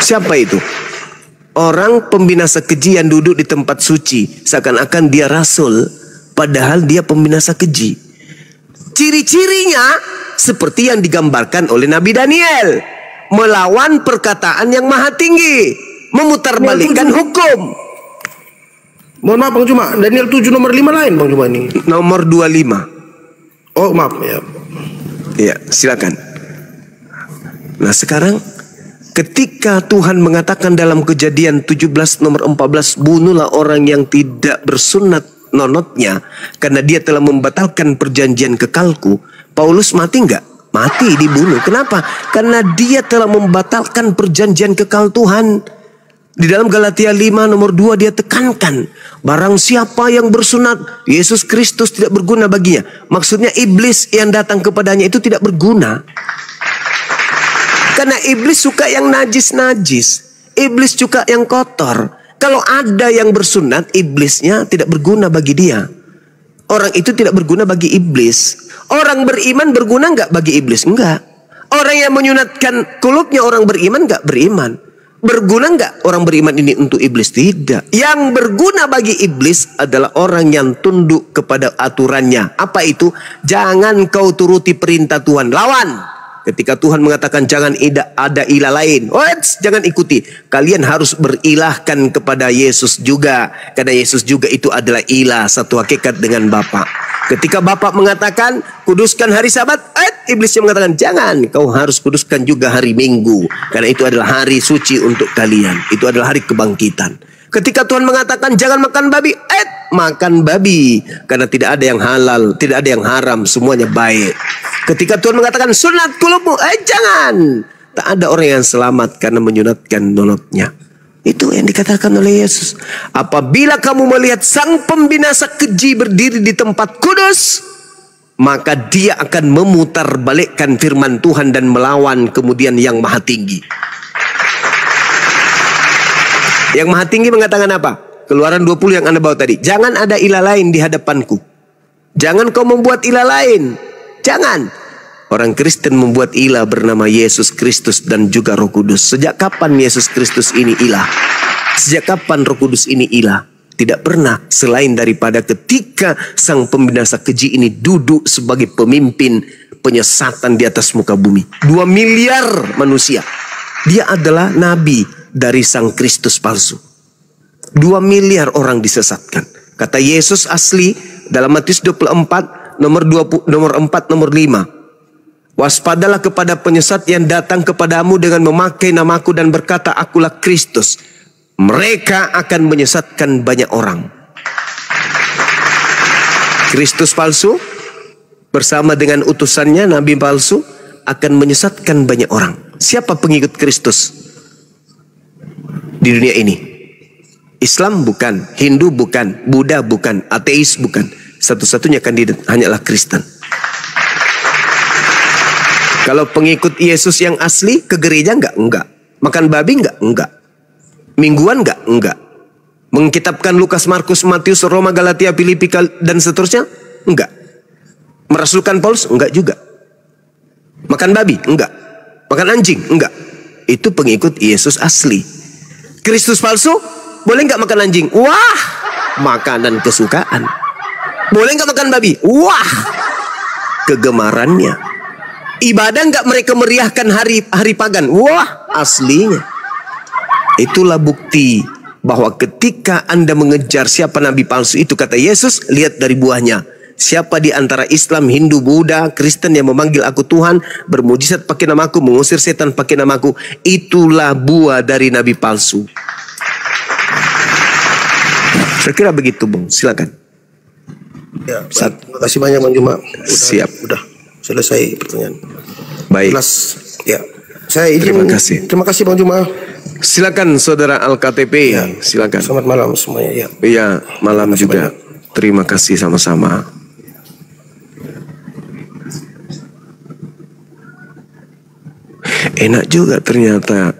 Siapa itu? Orang pembinasa keji yang duduk di tempat suci, seakan-akan dia rasul, padahal dia pembinasa keji. Ciri-cirinya seperti yang digambarkan oleh Nabi Daniel, melawan perkataan yang maha tinggi, memutarbalikkan hukum. Mohon maaf Bang Juma, Daniel 7 nomor 5 lain Bang Juma ini. Nomor 25. Oh maaf ya. Ya, silakan. Nah, sekarang ketika Tuhan mengatakan dalam Kejadian 17 nomor 14, bunuhlah orang yang tidak bersunat nonotnya karena dia telah membatalkan perjanjian kekalku. Paulus mati enggak? Mati, dibunuh. Kenapa? Karena dia telah membatalkan perjanjian kekal Tuhan. Di dalam Galatia 5 nomor 2 dia tekankan, barang siapa yang bersunat, Yesus Kristus tidak berguna baginya. Maksudnya iblis yang datang kepadanya itu tidak berguna. Karena iblis suka yang najis-najis. Iblis suka yang kotor. Kalau ada yang bersunat, iblisnya tidak berguna bagi dia. Orang itu tidak berguna bagi iblis. Orang beriman berguna enggak bagi iblis? Enggak. Orang yang menyunatkan kulupnya orang beriman enggak beriman. Berguna enggak orang beriman ini untuk iblis? Tidak. Yang berguna bagi iblis adalah orang yang tunduk kepada aturannya. Apa itu? Jangan kau turuti perintah Tuhan. Lawan. Ketika Tuhan mengatakan jangan ada ilah lain, jangan ikuti. Kalian harus berilahkan kepada Yesus juga, karena Yesus juga itu adalah ilah, satu hakikat dengan Bapa. Ketika Bapa mengatakan kuduskan hari Sabat, iblisnya mengatakan jangan, kau harus kuduskan juga hari Minggu, karena itu adalah hari suci untuk kalian. Itu adalah hari kebangkitan. Ketika Tuhan mengatakan jangan makan babi, makan babi, karena tidak ada yang halal, tidak ada yang haram, semuanya baik. Ketika Tuhan mengatakan sunat kulupmu, jangan. Tak ada orang yang selamat karena menyunatkan nonotnya. Itu yang dikatakan oleh Yesus. Apabila kamu melihat sang pembinasa keji berdiri di tempat kudus, maka dia akan memutarbalikkan firman Tuhan dan melawan kemudian yang maha tinggi. Yang maha tinggi mengatakan apa? Keluaran 20 yang Anda bawa tadi. Jangan ada ilah lain di hadapanku. Jangan kau membuat ilah lain. Jangan. Orang Kristen membuat ilah bernama Yesus Kristus dan juga Roh Kudus. Sejak kapan Yesus Kristus ini ilah? Sejak kapan Roh Kudus ini ilah? Tidak pernah, selain daripada ketika sang pembinasa keji ini duduk sebagai pemimpin penyesatan di atas muka bumi. 2 miliar manusia. Dia adalah nabi dari sang Kristus palsu. 2 miliar orang disesatkan. Kata Yesus asli dalam Matius 24 nomor 4 nomor 5. Waspadalah kepada penyesat yang datang kepadamu dengan memakai namaku dan berkata, akulah Kristus. Mereka akan menyesatkan banyak orang. Kristus palsu bersama dengan utusannya nabi palsu akan menyesatkan banyak orang. Siapa pengikut Kristus di dunia ini? Islam bukan, Hindu bukan, Buddha bukan, ateis bukan. Satu-satunya kandidat hanyalah Kristen. Kalau pengikut Yesus yang asli ke gereja enggak? Enggak. Makan babi enggak? Enggak. Mingguan enggak? Enggak. Mengkitabkan Lukas, Markus, Matius, Roma, Galatia, Filipi dan seterusnya? Enggak. Merasulkan Paulus? Enggak juga. Makan babi? Enggak. Makan anjing? Enggak. Itu pengikut Yesus asli. Kristus palsu? Boleh enggak makan anjing? Wah, makanan kesukaan. Boleh enggak makan babi? Wah, kegemarannya. Ibadah enggak mereka meriahkan hari pagan? Wah, aslinya. Itulah bukti bahwa ketika Anda mengejar siapa nabi palsu itu, kata Yesus, lihat dari buahnya. Siapa di antara Islam, Hindu, Buddha, Kristen yang memanggil aku Tuhan, bermujizat pakai namaku, mengusir setan pakai namaku, itulah buah dari nabi palsu. Saya kira begitu, Bung. Silakan. Ya, terima kasih banyak Bang Juma. Siap. Udah selesai pertanyaan. Baik. Jelas. Ya. Saya izin. Terima kasih. Terima kasih Bang Juma. Silakan Saudara Al-KTP. Ya. Silakan. Selamat malam semuanya. Ya. Iya, malam Terima kasih juga. banyak. Terima kasih sama-sama. Enak juga ternyata